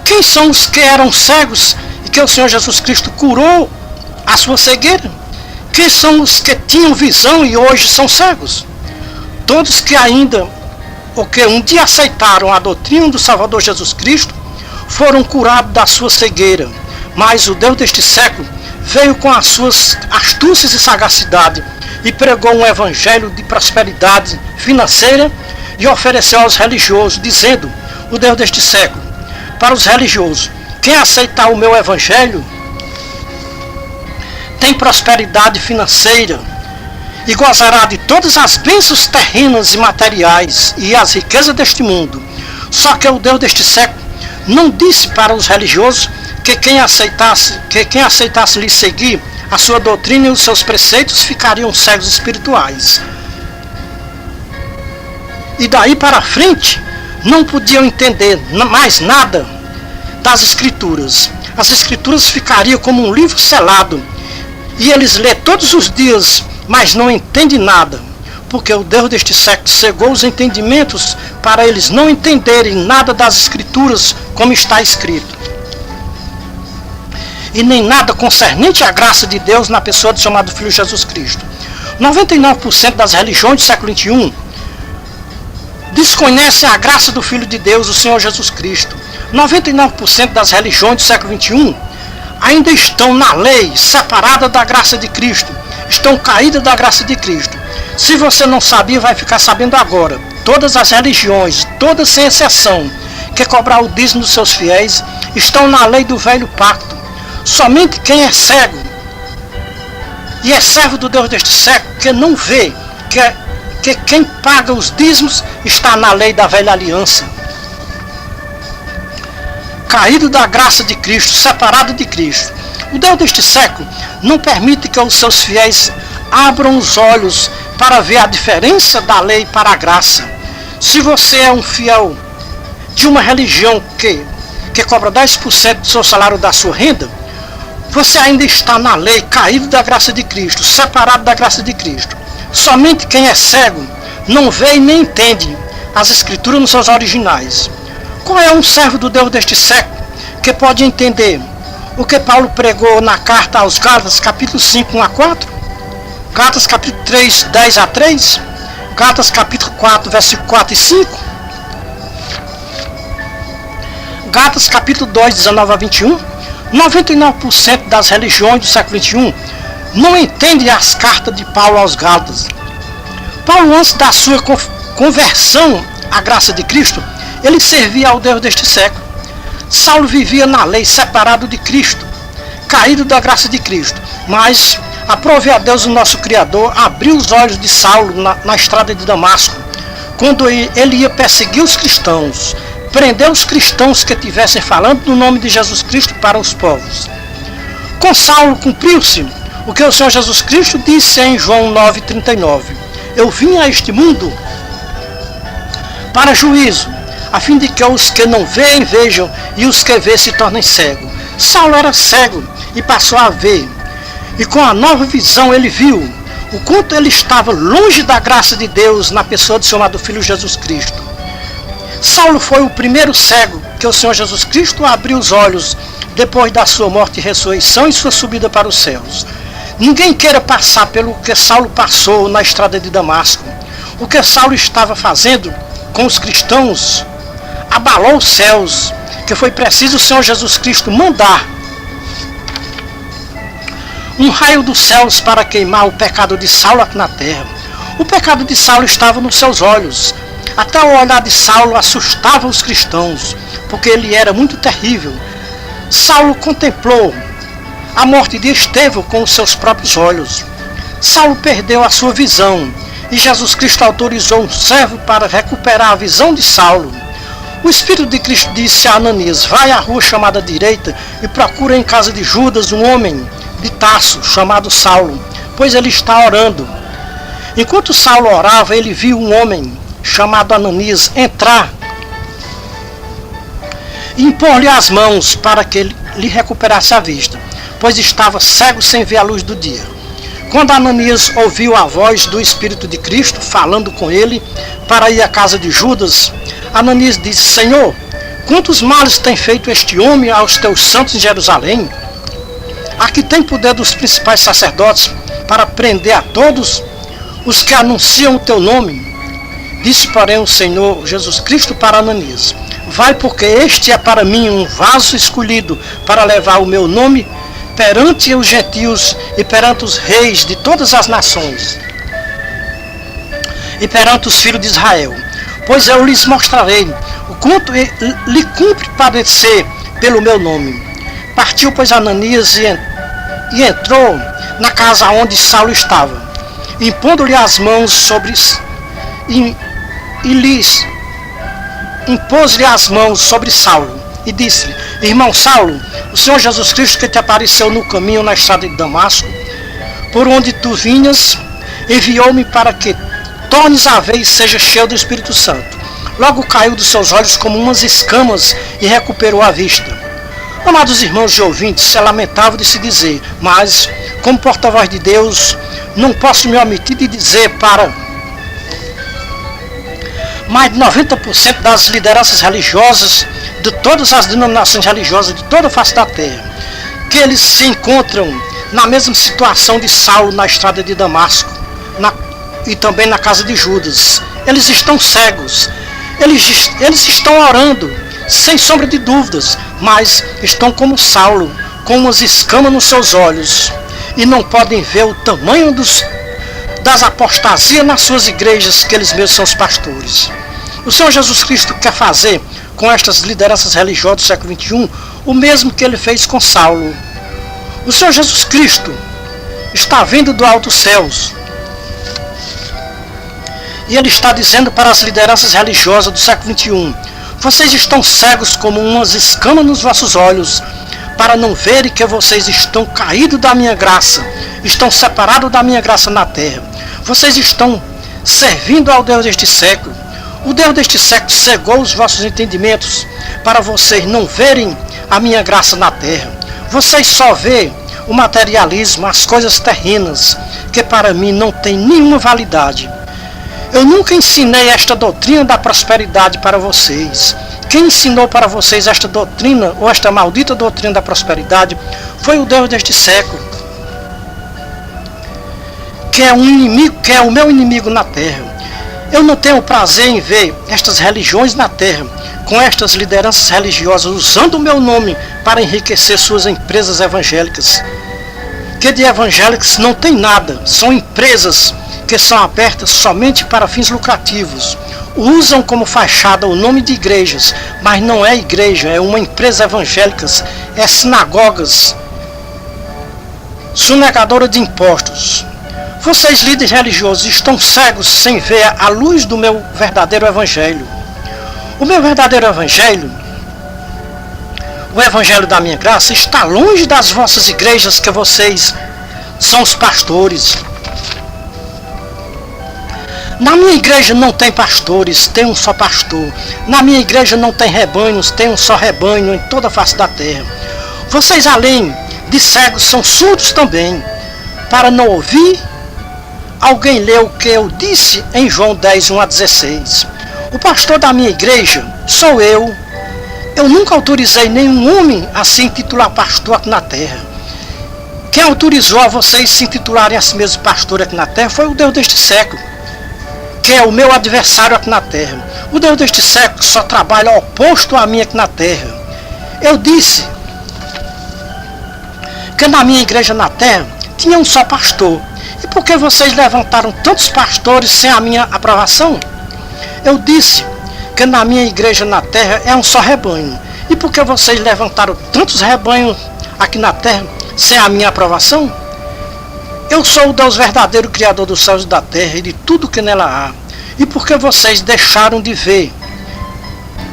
S1: Quem são os que eram cegos e que o Senhor Jesus Cristo curou a sua cegueira? Quem são os que tinham visão e hoje são cegos? Todos que ainda, ou que um dia aceitaram a doutrina do Salvador Jesus Cristo, foram curados da sua cegueira. Mas o Deus deste século veio com as suas astúcias e sagacidade e pregou um evangelho de prosperidade financeira e ofereceu aos religiosos, dizendo, o Deus deste século, para os religiosos: quem aceitar o meu evangelho tem prosperidade financeira e gozará de todas as bênçãos terrenas e materiais e as riquezas deste mundo. Só que o Deus deste século não disse para os religiosos que quem aceitasse lhe seguir a sua doutrina e os seus preceitos ficariam cegos espirituais. E daí para frente não podiam entender mais nada das Escrituras. As Escrituras ficariam como um livro selado, e eles lê todos os dias, mas não entendem nada, porque o Deus deste século cegou os entendimentos para eles não entenderem nada das Escrituras como está escrito, e nem nada concernente à graça de Deus na pessoa do chamado Filho Jesus Cristo. 99% das religiões do século XXI desconhecem a graça do Filho de Deus, o Senhor Jesus Cristo. 99% das religiões do século XXI ainda estão na lei, separadas da graça de Cristo, estão caídas da graça de Cristo. Se você não sabia, vai ficar sabendo agora. Todas as religiões, todas sem exceção, que cobrar o dízimo dos seus fiéis, estão na lei do velho pacto. Somente quem é cego e é servo do Deus deste século, que não vê que quem paga os dízimos está na lei da velha aliança. Caído da graça de Cristo, separado de Cristo. O Deus deste século não permite que os seus fiéis abram os olhos para ver a diferença da lei para a graça. Se você é um fiel de uma religião que cobra 10% do seu salário da sua renda, você ainda está na lei, caído da graça de Cristo, separado da graça de Cristo. Somente quem é cego não vê e nem entende as Escrituras nos seus originais. Qual é um servo do Deus deste século que pode entender o que Paulo pregou na carta aos Gálatas, capítulo 5, 1 a 4? Gálatas, capítulo 3, 10 a 3? Gálatas, capítulo 4, versículo 4 e 5? Gálatas, capítulo 2, 19 a 21? 99% das religiões do século XXI não entendem as cartas de Paulo aos Gálatas. Paulo, antes da sua conversão à graça de Cristo, ele servia ao Deus deste século. Saulo vivia na lei, separado de Cristo, caído da graça de Cristo. Mas, aprove a Deus, o nosso Criador, abriu os olhos de Saulo na estrada de Damasco, quando ele ia perseguir os cristãos, prender os cristãos que estivessem falando no nome de Jesus Cristo para os povos. Com Saulo cumpriu-se o que o Senhor Jesus Cristo disse em João 9,39. Eu vim a este mundo para juízo, a fim de que os que não veem vejam e os que veem se tornem cegos. Saulo era cego e passou a ver. E com a nova visão ele viu o quanto ele estava longe da graça de Deus na pessoa do seu amado Filho Jesus Cristo. Saulo foi o primeiro cego que o Senhor Jesus Cristo abriu os olhos depois da sua morte e ressurreição e sua subida para os céus. Ninguém queira passar pelo que Saulo passou na estrada de Damasco. O que Saulo estava fazendo com os cristãos abalou os céus, que foi preciso o Senhor Jesus Cristo mandar um raio dos céus para queimar o pecado de Saulo aqui na terra. O pecado de Saulo estava nos seus olhos. Até o olhar de Saulo assustava os cristãos, porque ele era muito terrível. Saulo contemplou a morte de Estevão com os seus próprios olhos. Saulo perdeu a sua visão e Jesus Cristo autorizou um servo para recuperar a visão de Saulo. O Espírito de Cristo disse a Ananias: vai à rua chamada direita e procura em casa de Judas um homem de Tarso chamado Saulo, pois ele está orando. Enquanto Saulo orava, ele viu um homem chamado Ananias entrar e impor-lhe as mãos para que ele lhe recuperasse a vista, pois estava cego sem ver a luz do dia. Quando Ananias ouviu a voz do Espírito de Cristo falando com ele para ir à casa de Judas, Ananias disse: Senhor, quantos males tem feito este homem aos teus santos em Jerusalém? Aqui tem poder dos principais sacerdotes para prender a todos os que anunciam o teu nome. Disse, porém, o Senhor Jesus Cristo para Ananias: vai, porque este é para mim um vaso escolhido para levar o meu nome perante os gentios e perante os reis de todas as nações e perante os filhos de Israel. Pois eu lhes mostrarei o quanto lhe cumpre padecer pelo meu nome. Partiu, pois, Ananias e entrou na casa onde Saulo estava, impondo-lhe as mãos sobre impôs-lhe as mãos sobre Saulo e disse-lhe: irmão Saulo, o Senhor Jesus Cristo que te apareceu no caminho na estrada de Damasco, por onde tu vinhas, enviou-me para que tornes a ver e seja cheio do Espírito Santo. Logo caiu dos seus olhos como umas escamas e recuperou a vista. Amados irmãos e ouvintes, é lamentável de se dizer, mas como porta-voz de Deus, não posso me omitir de dizer para mais de 90% das lideranças religiosas de todas as denominações religiosas de toda a face da terra, que eles se encontram na mesma situação de Saulo na estrada de Damasco e também na casa de Judas. Eles estão cegos, eles estão orando sem sombra de dúvidas, mas estão como Saulo, com umas escamas nos seus olhos e não podem ver o tamanho das apostasias nas suas igrejas, que eles mesmos são os pastores. O Senhor Jesus Cristo quer fazer com estas lideranças religiosas do século XXI o mesmo que ele fez com Saulo. O Senhor Jesus Cristo está vindo do alto céus e ele está dizendo para as lideranças religiosas do século XXI: vocês estão cegos como umas escamas nos vossos olhos, para não verem que vocês estão caídos da minha graça, estão separados da minha graça na terra. Vocês estão servindo ao Deus deste século. O Deus deste século cegou os vossos entendimentos para vocês não verem a minha graça na terra. Vocês só vê o materialismo, as coisas terrenas, que para mim não tem nenhuma validade. Eu nunca ensinei esta doutrina da prosperidade para vocês. Quem ensinou para vocês esta doutrina, ou esta maldita doutrina da prosperidade, foi o Deus deste século, que é o meu inimigo na terra. Eu não tenho prazer em ver estas religiões na terra, com estas lideranças religiosas usando o meu nome para enriquecer suas empresas evangélicas, que de evangélicas não tem nada, são empresas que são abertas somente para fins lucrativos. Usam como fachada o nome de igrejas, mas não é igreja, é uma empresa evangélica, é sinagogas, sonegadora de impostos. Vocês, líderes religiosos, estão cegos sem ver a luz do meu verdadeiro evangelho. O meu verdadeiro evangelho, o evangelho da minha graça, está longe das vossas igrejas, que vocês são os pastores. Na minha igreja não tem pastores, tem um só pastor. Na minha igreja não tem rebanhos, tem um só rebanho em toda a face da terra. Vocês, além de cegos, são surdos também, para não ouvir. Alguém leu o que eu disse em João 10, 1-16. O pastor da minha igreja sou eu. Eu nunca autorizei nenhum homem a se intitular pastor aqui na terra. Quem autorizou a vocês se intitularem a si mesmo pastor aqui na terra foi o Deus deste século, que é o meu adversário aqui na terra. O Deus deste século só trabalha oposto a mim aqui na terra. Eu disse que na minha igreja na terra tinha um só pastor. E por que vocês levantaram tantos pastores sem a minha aprovação? Eu disse que na minha igreja na terra é um só rebanho. E por que vocês levantaram tantos rebanhos aqui na terra sem a minha aprovação? Eu sou o Deus verdadeiro, Criador dos céus e da terra e de tudo que nela há. E por que vocês deixaram de ver,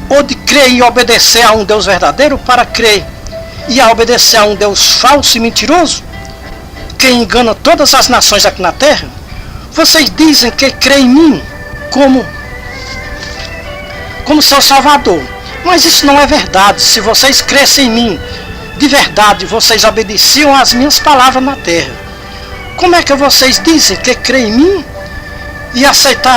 S1: ou de crer e obedecer a um Deus verdadeiro para crer e a obedecer a um Deus falso e mentiroso, que engana todas as nações aqui na terra? Vocês dizem que creem em mim como seu Salvador, mas isso não é verdade. Se vocês crescem em mim de verdade, vocês obedeciam às minhas palavras na terra. Como é que vocês dizem que creem em mim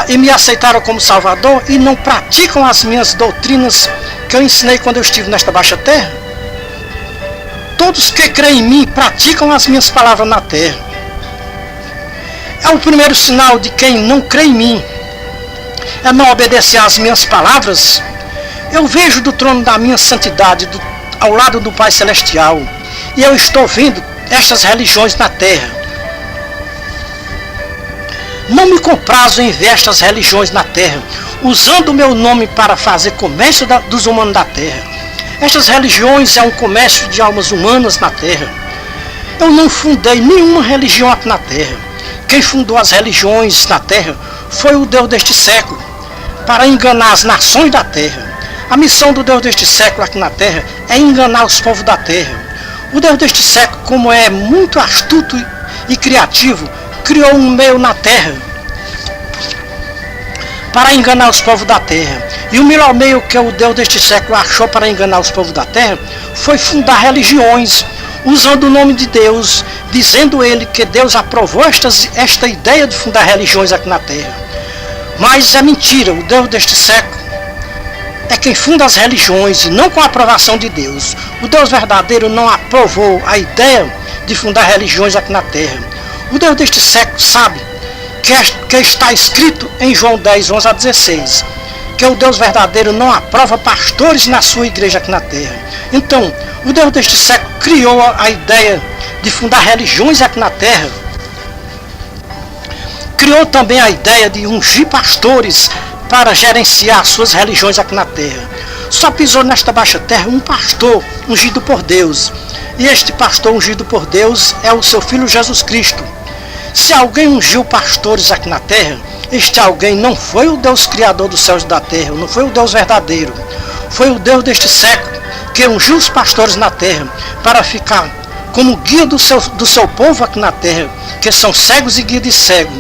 S1: e me aceitaram como Salvador e não praticam as minhas doutrinas que eu ensinei quando eu estive nesta baixa terra? Todos que creem em mim praticam as minhas palavras na terra. É o primeiro sinal de quem não crê em mim, é não obedecer às minhas palavras. Eu vejo do trono da minha santidade ao lado do Pai Celestial, e eu estou vendo estas religiões na terra. Não me comprazo em ver estas religiões na terra, usando o meu nome para fazer comércio dos humanos da terra. Estas religiões é um comércio de almas humanas na terra. Eu não fundei nenhuma religião aqui na terra. Quem fundou as religiões na terra foi o Deus deste século, para enganar as nações da terra. A missão do Deus deste século aqui na terra é enganar os povos da terra. O Deus deste século, como é muito astuto e criativo, criou um meio na terra para enganar os povos da terra. E o melhor meio que o Deus deste século achou para enganar os povos da terra foi fundar religiões, usando o nome de Deus, dizendo ele que Deus aprovou esta ideia de fundar religiões aqui na terra. Mas é mentira. O Deus deste século é quem funda as religiões e não com a aprovação de Deus. O Deus verdadeiro não aprovou a ideia de fundar religiões aqui na terra. O Deus deste século sabe que está escrito em João 10, 11-16, que o Deus verdadeiro não aprova pastores na sua igreja aqui na terra. Então, o Deus deste século criou a ideia de fundar religiões aqui na terra. Criou também a ideia de ungir pastores para gerenciar suas religiões aqui na terra. Só pisou nesta baixa terra um pastor ungido por Deus. E este pastor ungido por Deus é o seu Filho Jesus Cristo. Se alguém ungiu pastores aqui na terra, este alguém não foi o Deus Criador dos céus e da terra, não foi o Deus verdadeiro. Foi o Deus deste século que ungiu os pastores na terra para ficar como guia do seu povo aqui na terra, que são cegos e guia de cego.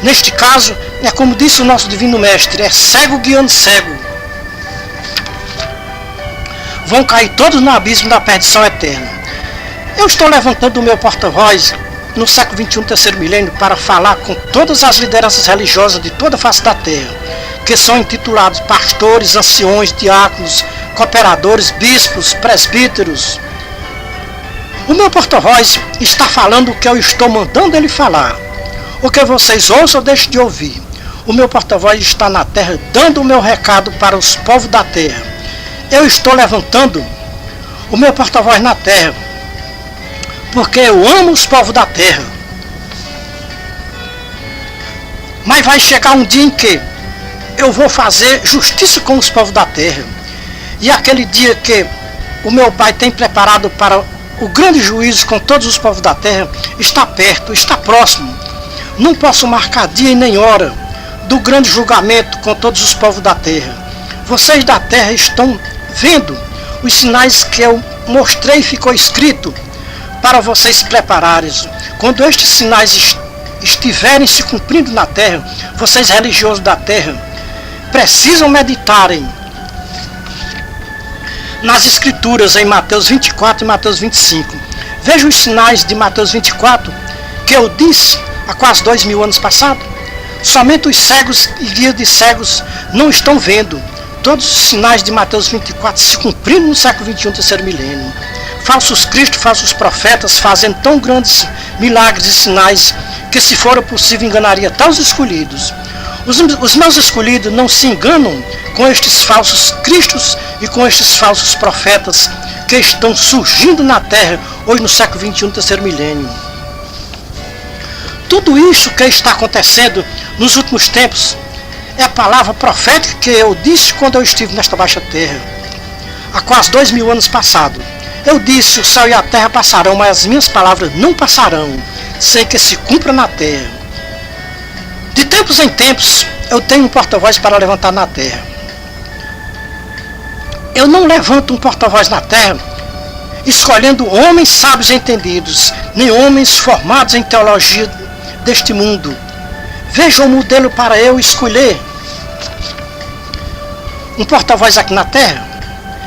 S1: Neste caso, é como disse o nosso Divino Mestre, é cego guiando cego. Vão cair todos no abismo da perdição eterna. Eu estou levantando o meu porta-voz no século XXI, terceiro milênio, para falar com todas as lideranças religiosas de toda a face da terra, que são intitulados pastores, anciões, diáconos, cooperadores, bispos, presbíteros. O meu porta-voz está falando o que eu estou mandando ele falar. O que vocês ouçam ou deixem de ouvir. O meu porta-voz está na terra dando o meu recado para os povos da terra. Eu estou levantando o meu porta-voz na terra porque eu amo os povos da terra. Mas vai chegar um dia em que eu vou fazer justiça com os povos da terra. E aquele dia que o meu Pai tem preparado para o grande juízo com todos os povos da terra está perto, está próximo. Não posso marcar dia e nem hora do grande julgamento com todos os povos da terra. Vocês da terra estão vendo os sinais que eu mostrei e ficou escrito para vocês prepararem. Quando estes sinais estiverem se cumprindo na terra, vocês religiosos da terra precisam meditarem nas escrituras em Mateus 24 e Mateus 25. Vejam os sinais de Mateus 24 que eu disse há quase 2000 anos passado. Somente os cegos e guias de cegos não estão vendo todos os sinais de Mateus 24 se cumprindo no século XXI, terceiro milênio. Falsos cristos, falsos profetas fazendo tão grandes milagres e sinais que, se fora possível, enganaria até os escolhidos. Os meus escolhidos não se enganam com estes falsos cristos e com estes falsos profetas que estão surgindo na terra hoje no século XXI, terceiro milênio. Tudo isso que está acontecendo nos últimos tempos é a palavra profética que eu disse quando eu estive nesta baixa terra, há quase 2000 anos passado. Eu disse, o céu e a terra passarão, mas as minhas palavras não passarão, sem que se cumpra na terra. De tempos em tempos, eu tenho um porta-voz para levantar na terra. Eu não levanto um porta-voz na terra escolhendo homens sábios e entendidos, nem homens formados em teologia deste mundo. Veja o modelo para eu escolher um porta-voz aqui na terra.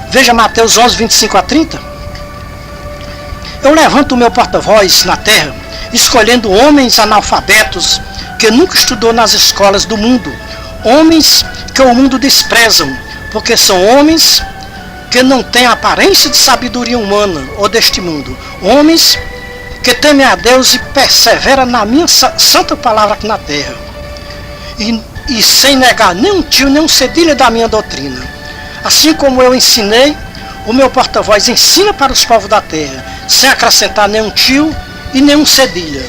S1: Veja Mateus 11, 25 a 30. Eu levanto o meu porta-voz na terra, escolhendo homens analfabetos que nunca estudou nas escolas do mundo, homens que o mundo desprezam, porque são homens que não têm aparência de sabedoria humana ou deste mundo, homens que temem a Deus e perseveram na minha santa palavra aqui na terra, e sem negar nenhum tio, nenhum cedilha da minha doutrina. Assim como eu ensinei, o meu porta-voz ensina para os povos da terra, sem acrescentar nenhum tio e nenhum cedilha.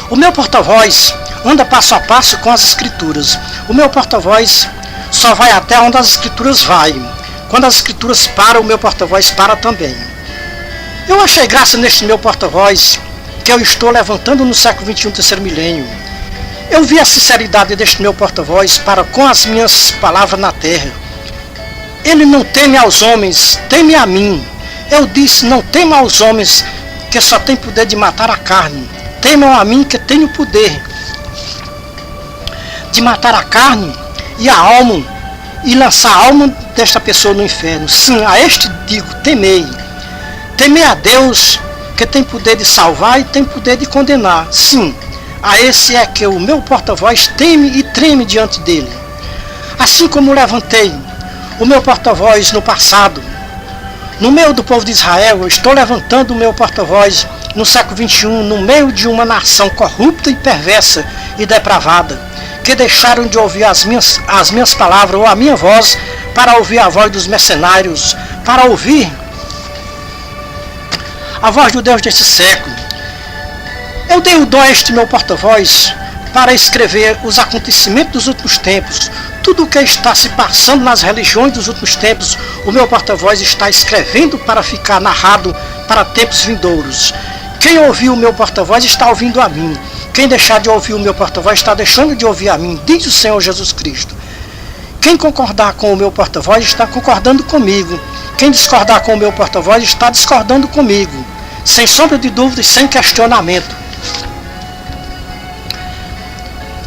S1: O meu porta-voz anda passo a passo com as escrituras. O meu porta-voz só vai até onde as escrituras vão. Quando as escrituras param, o meu porta-voz para também. Eu achei graça neste meu porta-voz que eu estou levantando no século XXI, terceiro milênio. Eu vi a sinceridade deste meu porta-voz para com as minhas palavras na terra. Ele não teme aos homens, teme a mim. Eu disse, não tema aos homens que só tem poder de matar a carne. Temam a mim que tenho poder de matar a carne e a alma e lançar a alma desta pessoa no inferno. Sim, a este digo, temei. Temei a Deus que tem poder de salvar e tem poder de condenar. Sim, a esse é que o meu porta-voz teme e treme diante dele. Assim como levantei o meu porta-voz no passado, no meio do povo de Israel, eu estou levantando o meu porta-voz no século XXI, no meio de uma nação corrupta e perversa e depravada, que deixaram de ouvir as minhas palavras ou a minha voz para ouvir a voz dos mercenários, para ouvir a voz do Deus desse século. Eu dei o dom a este meu porta-voz para escrever os acontecimentos dos últimos tempos. Tudo o que está se passando nas religiões dos últimos tempos, o meu porta-voz está escrevendo para ficar narrado para tempos vindouros. Quem ouvir o meu porta-voz está ouvindo a mim. Quem deixar de ouvir o meu porta-voz está deixando de ouvir a mim, diz o Senhor Jesus Cristo. Quem concordar com o meu porta-voz está concordando comigo. Quem discordar com o meu porta-voz está discordando comigo, sem sombra de dúvida e sem questionamento.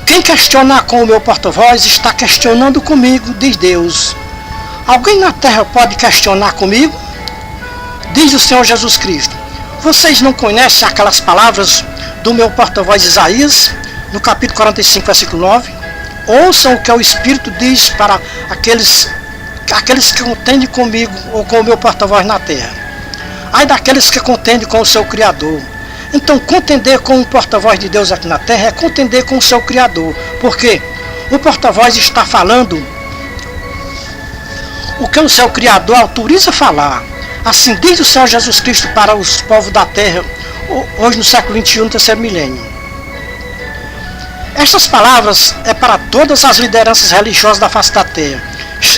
S1: Quem questionar com o meu porta-voz está questionando comigo, diz Deus. Alguém na terra pode questionar comigo? Diz o Senhor Jesus Cristo. Vocês não conhecem aquelas palavras do meu porta-voz Isaías, no capítulo 45, versículo 9? Ouçam o que o Espírito diz para aqueles que contendem comigo ou com o meu porta-voz na terra. Ai daqueles que contendem com o seu Criador. Então, contender com o porta-voz de Deus aqui na terra é contender com o seu Criador. Porque o porta-voz está falando o que o seu Criador autoriza falar. Assim diz o Senhor Jesus Cristo para os povos da terra, hoje no século 21, no terceiro milênio. Estas palavras é para todas as lideranças religiosas da face da terra,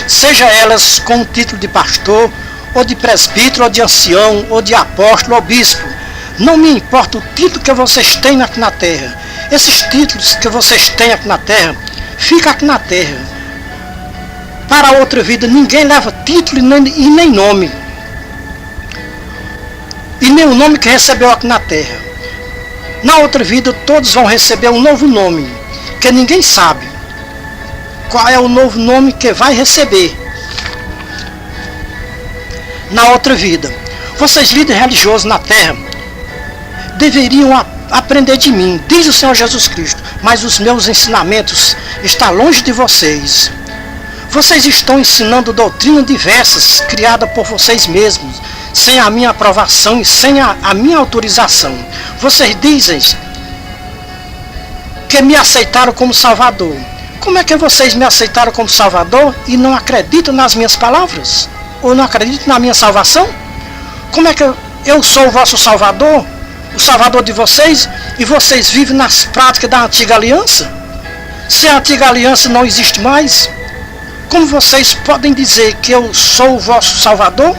S1: seja elas com o título de pastor, ou de presbítero, ou de ancião, ou de apóstolo, ou bispo. Não me importa o título que vocês têm aqui na terra. Esses títulos que vocês têm aqui na terra, fica aqui na terra. Para a outra vida, ninguém leva título e nem nome. E nem o nome que recebeu aqui na terra. Na outra vida, todos vão receber um novo nome, que ninguém sabe qual é o novo nome que vai receber. Na outra vida, vocês líderes religiosos na terra, deveriam aprender de mim, diz o Senhor Jesus Cristo, mas os meus ensinamentos estão longe de vocês. Vocês estão ensinando doutrinas diversas, criadas por vocês mesmos, sem a minha aprovação e sem a minha autorização. Vocês dizem que me aceitaram como Salvador. Como é que vocês me aceitaram como Salvador e não acreditam nas minhas palavras? Ou não acreditam na minha salvação? Como é que eu sou o vosso Salvador? O Salvador de vocês? E vocês vivem nas práticas da antiga aliança? Se a antiga aliança não existe mais, como vocês podem dizer que eu sou o vosso Salvador?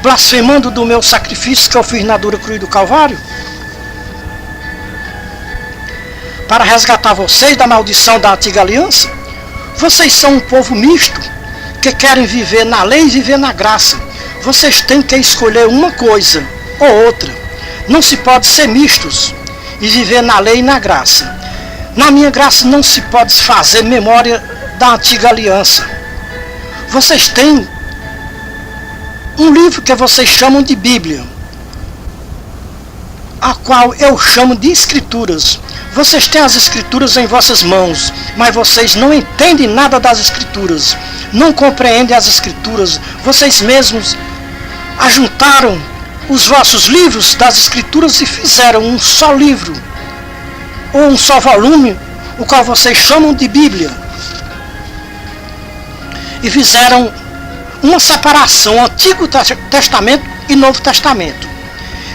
S1: Blasfemando do meu sacrifício que eu fiz na dura cruz do Calvário? Para resgatar vocês da maldição da antiga aliança? Vocês são um povo misto, que querem viver na lei e viver na graça. Vocês têm que escolher uma coisa ou outra. Não se pode ser mistos e viver na lei e na graça. Na minha graça não se pode fazer memória da antiga aliança. Vocês têm um livro que vocês chamam de Bíblia, a qual eu chamo de Escrituras. Vocês têm as Escrituras em vossas mãos, mas vocês não entendem nada das Escrituras, não compreendem as Escrituras. Vocês mesmos ajuntaram os vossos livros das Escrituras e fizeram um só livro, ou um só volume, o qual vocês chamam de Bíblia. E fizeram uma separação, Antigo Testamento e Novo Testamento.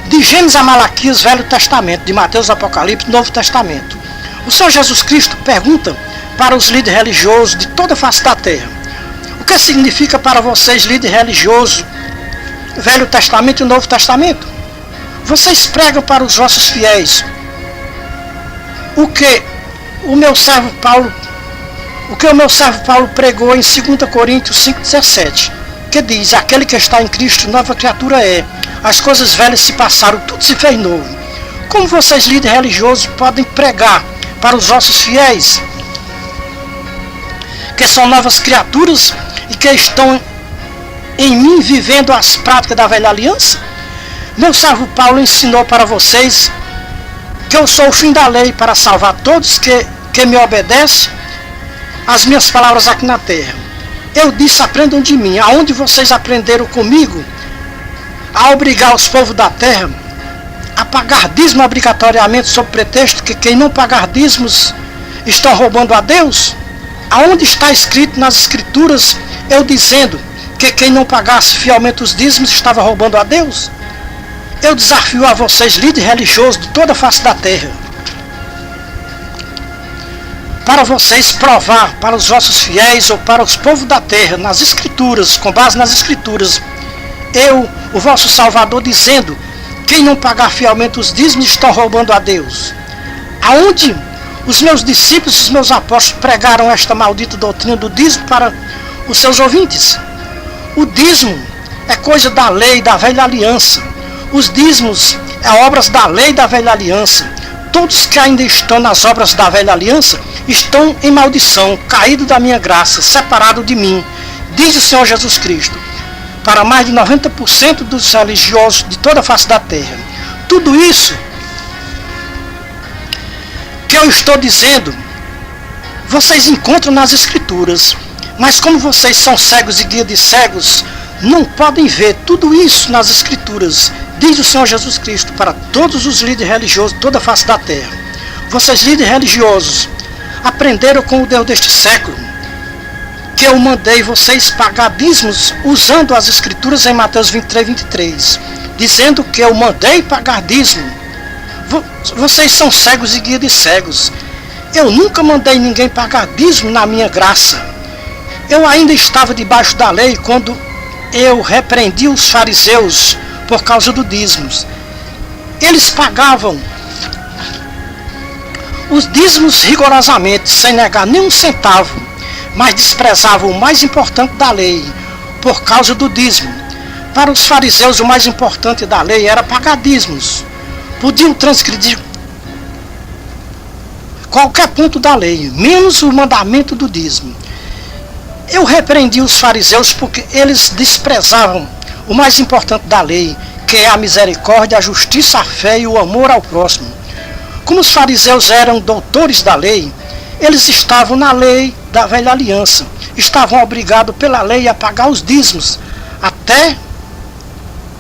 S1: De Gênesis a Malaquias, Velho Testamento. De Mateus a Apocalipse, Novo Testamento. O Senhor Jesus Cristo pergunta para os líderes religiosos de toda a face da terra: o que significa para vocês, líder religioso, Velho Testamento e Novo Testamento? Vocês pregam para os vossos fiéis o que o meu servo Paulo pregou em 2 Coríntios 5,17, que diz: aquele que está em Cristo, nova criatura é. As coisas velhas se passaram, tudo se fez novo. Como vocês, líderes religiosos, podem pregar para os vossos fiéis que são novas criaturas e que estão em mim vivendo as práticas da velha aliança? Meu servo Paulo ensinou para vocês que eu sou o fim da lei para salvar todos que me obedecem as minhas palavras aqui na terra. Eu disse: aprendam de mim. Aonde vocês aprenderam comigo a obrigar os povos da terra a pagar dízimo obrigatoriamente, sob pretexto que quem não pagar dízimos estão roubando a Deus? Aonde está escrito nas Escrituras eu dizendo que quem não pagasse fielmente os dízimos estava roubando a Deus? Eu desafio a vocês, líderes religiosos de toda a face da terra, para vocês provar para os vossos fiéis ou para os povos da terra, nas escrituras, com base nas escrituras, eu, o vosso Salvador, dizendo: quem não pagar fielmente os dízimos estão roubando a Deus. Aonde os meus discípulos, os meus apóstolos pregaram esta maldita doutrina do dízimo para os seus ouvintes? O dízimo é coisa da lei, da velha aliança. Os dízimos é obras da lei da velha aliança. Todos que ainda estão nas obras da velha aliança estão em maldição, caídos da minha graça, separados de mim, diz o Senhor Jesus Cristo, para mais de 90% dos religiosos de toda a face da terra. Tudo isso que eu estou dizendo, vocês encontram nas escrituras, mas como vocês são cegos e guia de cegos, não podem ver tudo isso nas escrituras, diz o Senhor Jesus Cristo para todos os líderes religiosos de toda a face da terra. Vocês, líderes religiosos, aprenderam com o Deus deste século que eu mandei vocês pagar dízimos usando as escrituras em Mateus 23, 23, dizendo que eu mandei pagar dízimo. Vocês são cegos e guia de cegos. Eu nunca mandei ninguém pagar dízimo na minha graça. Eu ainda estava debaixo da lei quando eu repreendi os fariseus por causa do dízimos. Eles pagavam os dízimos rigorosamente, sem negar nem um centavo, mas desprezavam o mais importante da lei por causa do dízimo. Para os fariseus, o mais importante da lei era pagar dízimos. Podiam transgredir qualquer ponto da lei, menos o mandamento do dízimo. Eu repreendi os fariseus porque eles desprezavam o mais importante da lei, que é a misericórdia, a justiça, a fé e o amor ao próximo. Como os fariseus eram doutores da lei, eles estavam na lei da velha aliança, estavam obrigados pela lei a pagar os dízimos, até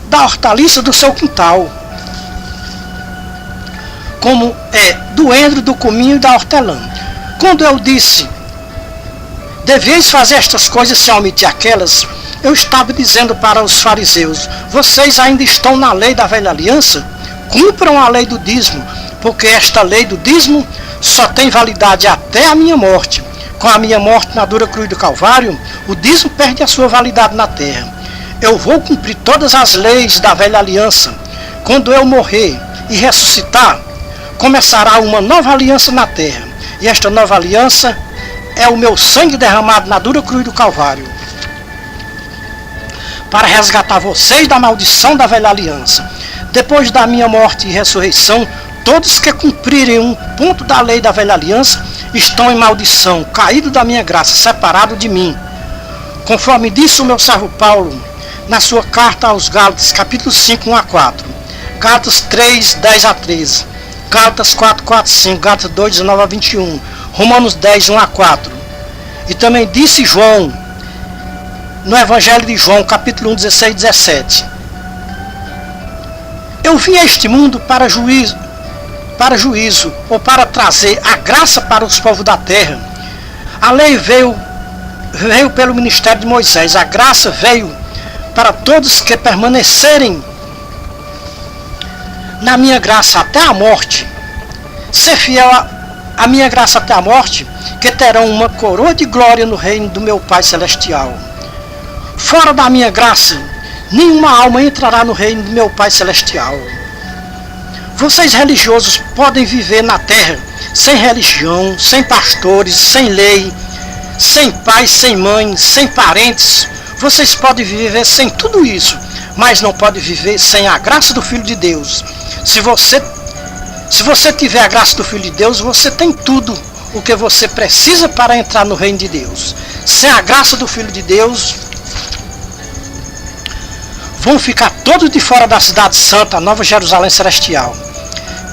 S1: da hortaliça do seu quintal, como é do endro, do cominho e da hortelã. Quando eu disse: deveis fazer estas coisas sem omitir aquelas, eu estava dizendo para os fariseus: vocês ainda estão na lei da velha aliança? Cumpram a lei do dízimo, porque esta lei do dízimo só tem validade até a minha morte. Com a minha morte na dura cruz do Calvário, o dízimo perde a sua validade na terra. Eu vou cumprir todas as leis da velha aliança. Quando eu morrer e ressuscitar, começará uma nova aliança na terra. E esta nova aliança é o meu sangue derramado na dura cruz do Calvário, para resgatar vocês da maldição da velha aliança. Depois da minha morte e ressurreição, todos que cumprirem um ponto da lei da velha aliança estão em maldição, caídos da minha graça, separados de mim. Conforme disse o meu servo Paulo, na sua carta aos Gálatas, capítulo 5, 1 a 4. Gálatas 3, 10 a 13. Gálatas 4, 4, 5. Gálatas 2, 19 a 21. Romanos 10, 1 a 4. E também disse João, no Evangelho de João, capítulo 1, 16 e 17. Eu vim a este mundo para juízo, ou para trazer a graça para os povos da terra. A lei veio pelo ministério de Moisés. A graça veio para todos que permanecerem na minha graça até a morte. Ser fiel à minha graça até a morte, que terão uma coroa de glória no reino do meu Pai Celestial. Fora da minha graça, nenhuma alma entrará no reino do meu Pai Celestial. Vocês religiosos podem viver na terra sem religião, sem pastores, sem lei, sem pai, sem mãe, sem parentes. Vocês podem viver sem tudo isso, mas não podem viver sem a graça do Filho de Deus. Se você tiver a graça do Filho de Deus, você tem tudo o que você precisa para entrar no reino de Deus. Sem a graça do Filho de Deus, vão ficar todos de fora da cidade santa, a Nova Jerusalém Celestial.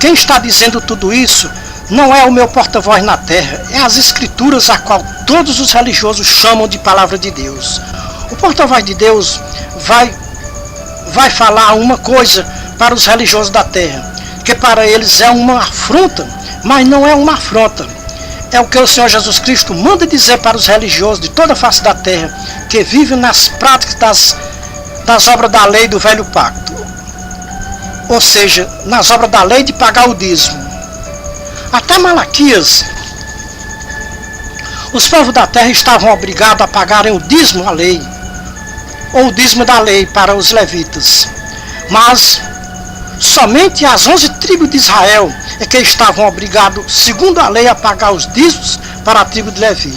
S1: Quem está dizendo tudo isso não é o meu porta-voz na terra, é as escrituras a qual todos os religiosos chamam de palavra de Deus. O porta-voz de Deus vai falar uma coisa para os religiosos da terra, que para eles é uma afronta, mas não é uma afronta. É o que o Senhor Jesus Cristo manda dizer para os religiosos de toda a face da terra, que vivem nas práticas das obras da lei do velho pacto. ou seja, nas obras da lei de pagar o dízimo. Até Malaquias, os povos da terra estavam obrigados a pagarem o dízimo à lei, ou o dízimo da lei para os levitas. Mas somente as 11 tribos de Israel é que estavam obrigados, segundo a lei, a pagar os dízimos para a tribo de Levi.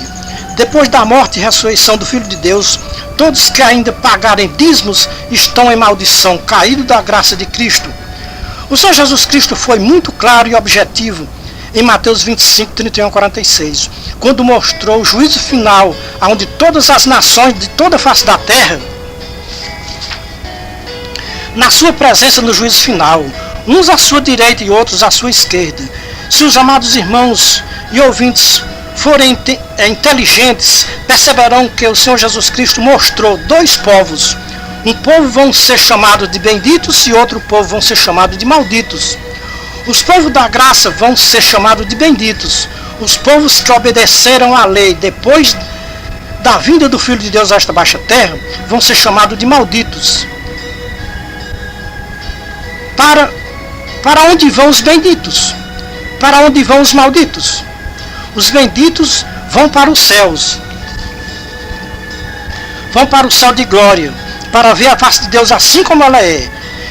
S1: Depois da morte e ressurreição do Filho de Deus, todos que ainda pagarem dízimos estão em maldição, caídos da graça de Cristo. O Senhor Jesus Cristo foi muito claro e objetivo em Mateus 25, 31 a 46, quando mostrou o juízo final, onde todas as nações de toda a face da terra, na sua presença no juízo final, uns à sua direita e outros à sua esquerda. Se os amados irmãos e ouvintes forem inteligentes, perceberão que o Senhor Jesus Cristo mostrou dois povos. Um povo vão ser chamados de benditos e outro povo vão ser chamados de malditos. Os povos da graça vão ser chamados de benditos. Os povos que obedeceram à lei depois da vinda do Filho de Deus a esta baixa terra vão ser chamados de malditos. Para onde vão os benditos? Para onde vão os malditos? Os benditos vão para os céus. Vão para o céu de glória, para ver a face de Deus assim como ela é.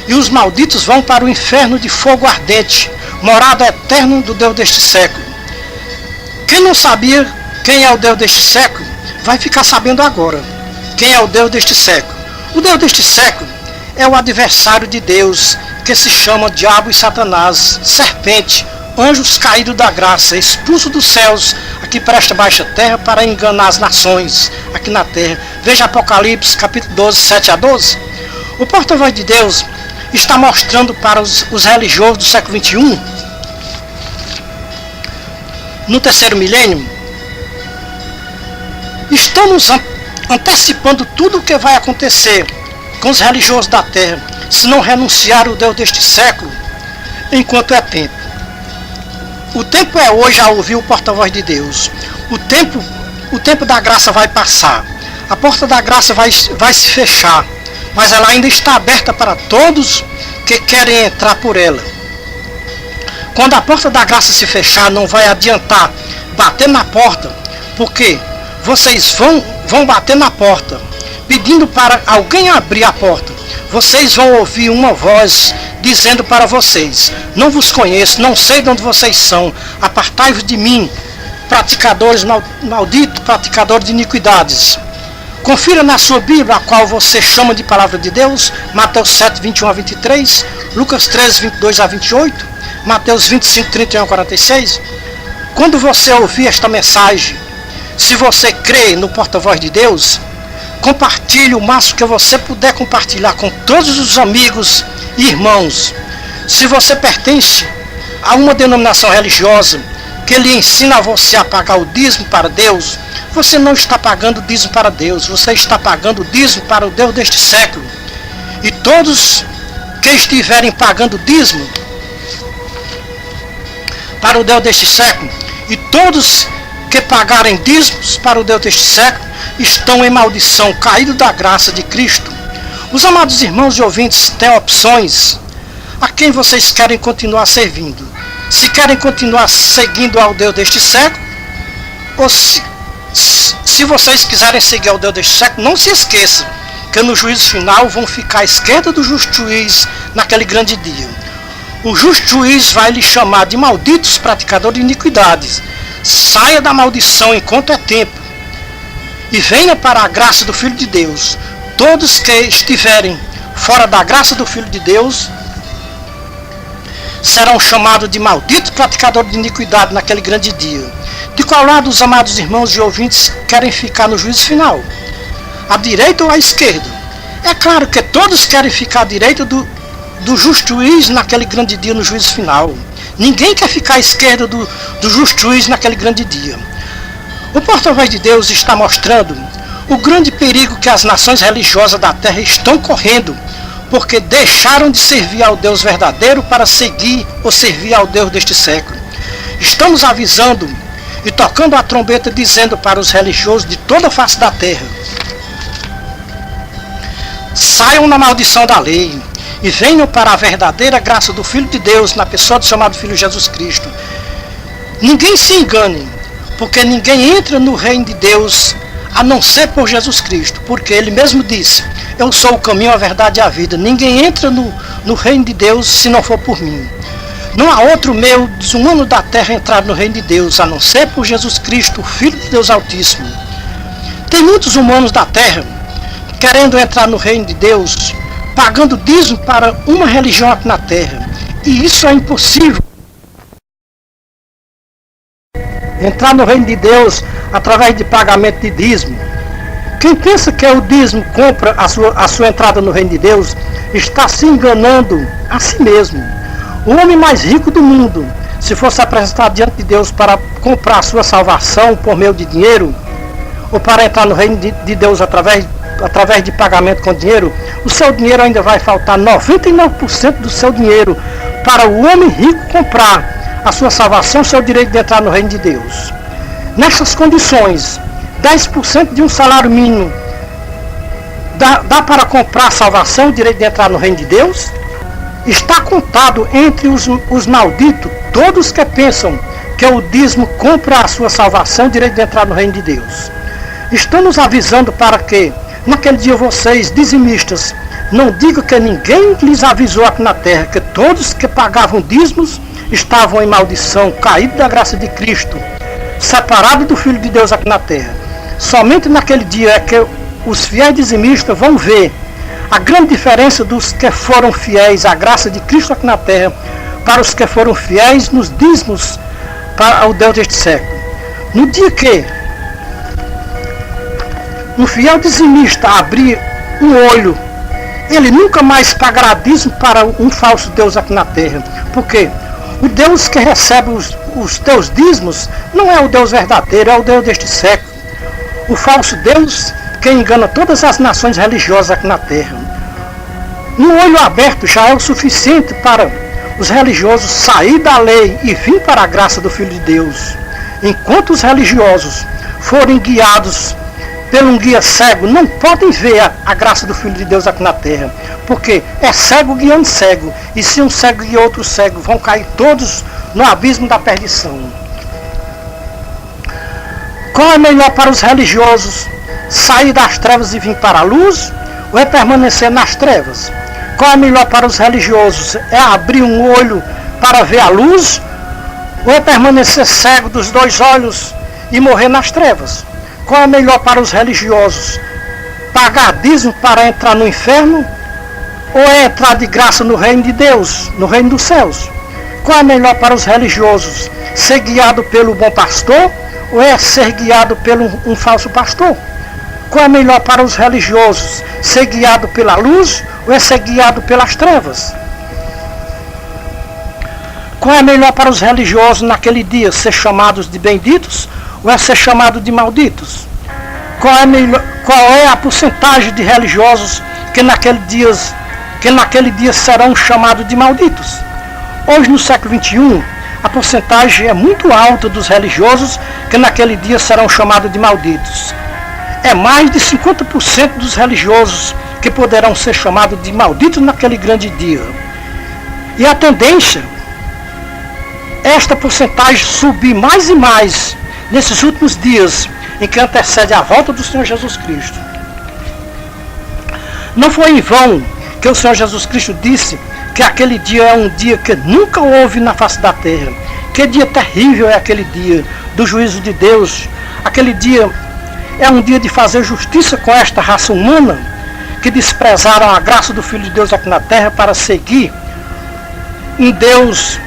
S1: E os malditos vão para o inferno de fogo ardente, morada eterna do Deus deste século. Quem não sabia quem é o Deus deste século, vai ficar sabendo agora. Quem é o Deus deste século? O Deus deste século é o adversário de Deus, que se chama Diabo e Satanás, serpente, anjos caídos da graça, expulsos dos céus, aqui para esta baixa terra, para enganar as nações aqui na terra. Veja Apocalipse, capítulo 12, 7 a 12. O porta-voz de Deus está mostrando para os religiosos do século XXI, no terceiro milênio, estamos antecipando tudo o que vai acontecer com os religiosos da terra, se não renunciar o Deus deste século, enquanto é tempo. O tempo é hoje a ouvir o porta-voz de Deus. O tempo da graça vai passar. A porta da graça vai se fechar, mas ela ainda está aberta para todos que querem entrar por ela. Quando a porta da graça se fechar, não vai adiantar bater na porta, porque vocês vão bater na porta, pedindo para alguém abrir a porta. Vocês vão ouvir uma voz dizendo para vocês: não vos conheço, não sei de onde vocês são, apartai-vos de mim, praticadores malditos, praticadores de iniquidades. Confira na sua Bíblia, a qual você chama de palavra de Deus, Mateus 7, 21 a 23, Lucas 13, 22 a 28, Mateus 25, 31 a 46. Quando você ouvir esta mensagem, se você crê no porta-voz de Deus, compartilhe o máximo que você puder compartilhar com todos os amigos e irmãos. Se você pertence a uma denominação religiosa que lhe ensina a você a pagar o dízimo para Deus, você não está pagando o dízimo para Deus, você está pagando o dízimo para o Deus deste século. E todos que estiverem pagando dízimo para o Deus deste século, e todos que pagarem dízimos para o Deus deste século, estão em maldição, caídos da graça de Cristo. Os amados irmãos e ouvintes têm opções a quem vocês querem continuar servindo. Se querem continuar seguindo ao Deus deste século, ou se vocês quiserem seguir ao Deus deste século, não se esqueçam que no juízo final vão ficar à esquerda do justo juiz naquele grande dia. O justo juiz vai lhe chamar de malditos praticadores de iniquidades. Saia da maldição enquanto é tempo e venha para a graça do Filho de Deus. Todos que estiverem fora da graça do Filho de Deus serão chamados de malditos praticadores de iniquidade naquele grande dia. De qual lado os amados irmãos e ouvintes querem ficar no juízo final? À direita ou à esquerda? É claro que todos querem ficar à direita do justo juiz naquele grande dia no juízo final. Ninguém quer ficar à esquerda do justo juiz naquele grande dia. O porta-voz de Deus está mostrando o grande perigo que as nações religiosas da terra estão correndo, porque deixaram de servir ao Deus verdadeiro para seguir ou servir ao Deus deste século. Estamos avisando e tocando a trombeta, dizendo para os religiosos de toda a face da terra: saiam da maldição da lei e venham para a verdadeira graça do Filho de Deus, na pessoa do seu amado Filho Jesus Cristo. Ninguém se engane, porque ninguém entra no reino de Deus a não ser por Jesus Cristo, porque ele mesmo disse: eu sou o caminho, a verdade e a vida. Ninguém entra no reino de Deus se não for por mim. Não há outro meio dos humanos da terra entrar no reino de Deus a não ser por Jesus Cristo, o Filho de Deus Altíssimo. Tem muitos humanos da terra querendo entrar no reino de Deus, pagando dízimo para uma religião aqui na terra, e isso é impossível. Entrar no reino de Deus através de pagamento de dízimo. Quem pensa que o dízimo compra a sua entrada no reino de Deus está se enganando a si mesmo. O homem mais rico do mundo, se fosse apresentado diante de Deus para comprar a sua salvação por meio de dinheiro, ou para entrar no reino de Deus através de pagamento com dinheiro, o seu dinheiro ainda vai faltar 99% do seu dinheiro para o homem rico comprar a sua salvação, o seu direito de entrar no reino de Deus. Nessas condições, 10% de um salário mínimo dá para comprar a salvação, o direito de entrar no reino de Deus? Está contado entre os malditos todos que pensam que o dízimo compra a sua salvação, o direito de entrar no reino de Deus. Estamos avisando para que, naquele dia, vocês, dizimistas, não digam que ninguém lhes avisou aqui na terra, que todos que pagavam dízimos estavam em maldição, caídos da graça de Cristo, separados do Filho de Deus aqui na terra. Somente naquele dia é que os fiéis dizimistas vão ver a grande diferença dos que foram fiéis à graça de Cristo aqui na terra para os que foram fiéis nos dízimos para o Deus deste século. No dia que um fiel dizimista abrir um olho, ele nunca mais pagará dízimo para um falso Deus aqui na terra. Porque o Deus que recebe os teus dízimos não é o Deus verdadeiro, é o Deus deste século. O falso Deus que engana todas as nações religiosas aqui na terra. Um olho aberto já é o suficiente para os religiosos sair da lei e vir para a graça do Filho de Deus. Enquanto os religiosos forem guiados por um guia cego, não podem ver a graça do Filho de Deus aqui na terra, porque é cego guiando cego, e se um cego e outro cego, vão cair todos no abismo da perdição. Qual é melhor para os religiosos? Sair das trevas e vir para a luz, ou é permanecer nas trevas? Qual é melhor para os religiosos? É abrir um olho para ver a luz, ou é permanecer cego dos dois olhos e morrer nas trevas? Qual é melhor para os religiosos? Pagar dízimo para entrar no inferno, ou é entrar de graça no reino de Deus, no reino dos céus? Qual é melhor para os religiosos? Ser guiado pelo bom pastor, ou é ser guiado pelo um falso pastor? Qual é melhor para os religiosos? Ser guiado pela luz, ou é ser guiado pelas trevas? Qual é melhor para os religiosos naquele dia? Ser chamados de benditos, ou é ser chamado de malditos? Qual é a porcentagem de religiosos que naquele dia serão chamados de malditos? Hoje, no século XXI, a porcentagem é muito alta dos religiosos que naquele dia serão chamados de malditos. É mais de 50% dos religiosos que poderão ser chamados de malditos naquele grande dia. E a tendência é esta porcentagem subir mais e mais nesses últimos dias em que antecede a volta do Senhor Jesus Cristo. Não foi em vão que o Senhor Jesus Cristo disse que aquele dia é um dia que nunca houve na face da terra. Que dia terrível é aquele dia do juízo de Deus. Aquele dia é um dia de fazer justiça com esta raça humana que desprezaram a graça do Filho de Deus aqui na terra para seguir um Deus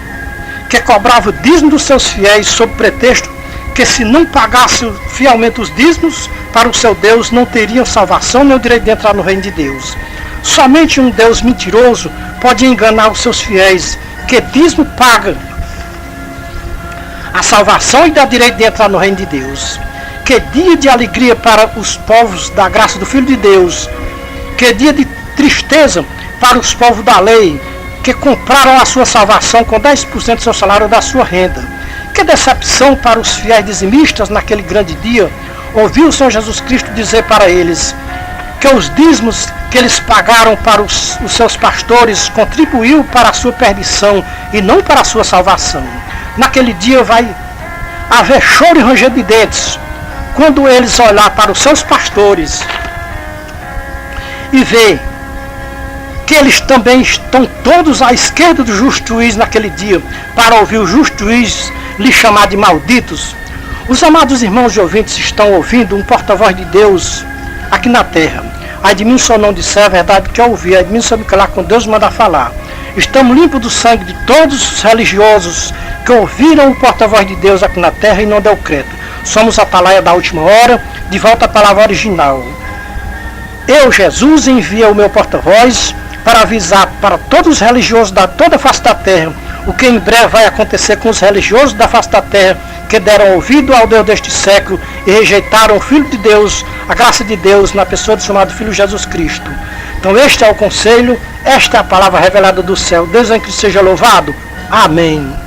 S1: que cobrava o dízimo dos seus fiéis sob pretexto que se não pagasse fielmente os dízimos para o seu Deus, não teriam salvação nem o direito de entrar no reino de Deus. Somente um Deus mentiroso pode enganar os seus fiéis, que dízimo paga a salvação e dá direito de entrar no reino de Deus. Que dia de alegria para os povos da graça do Filho de Deus. Que dia de tristeza para os povos da lei, que compraram a sua salvação com 10% do seu salário ou da sua renda. Que decepção para os fiéis dizimistas naquele grande dia, ouvir o Senhor Jesus Cristo dizer para eles que os dízimos que eles pagaram para os seus pastores contribuiu para a sua perdição e não para a sua salvação. Naquele dia vai haver choro e ranger de dentes, quando eles olhar para os seus pastores e ver que eles também estão todos à esquerda do justo juiz naquele dia, para ouvir o justo juiz lhe chamar de malditos. Os amados irmãos e ouvintes estão ouvindo um porta-voz de Deus aqui na terra. Ai de mim se eu não disser a verdade que eu ouvi, ai de mim se eu me calar quando Deus manda falar. Estamos limpos do sangue de todos os religiosos que ouviram o porta-voz de Deus aqui na terra e não deu credo. Somos a atalaia da última hora, de volta à palavra original. Eu, Jesus, envio o meu porta-voz para avisar para todos os religiosos da toda a face da terra o que em breve vai acontecer com os religiosos da face da terra que deram ouvido ao Deus deste século e rejeitaram o Filho de Deus, a graça de Deus na pessoa do chamado Filho Jesus Cristo. Então este é o conselho, esta é a palavra revelada do céu. Deus em Cristo seja louvado. Amém.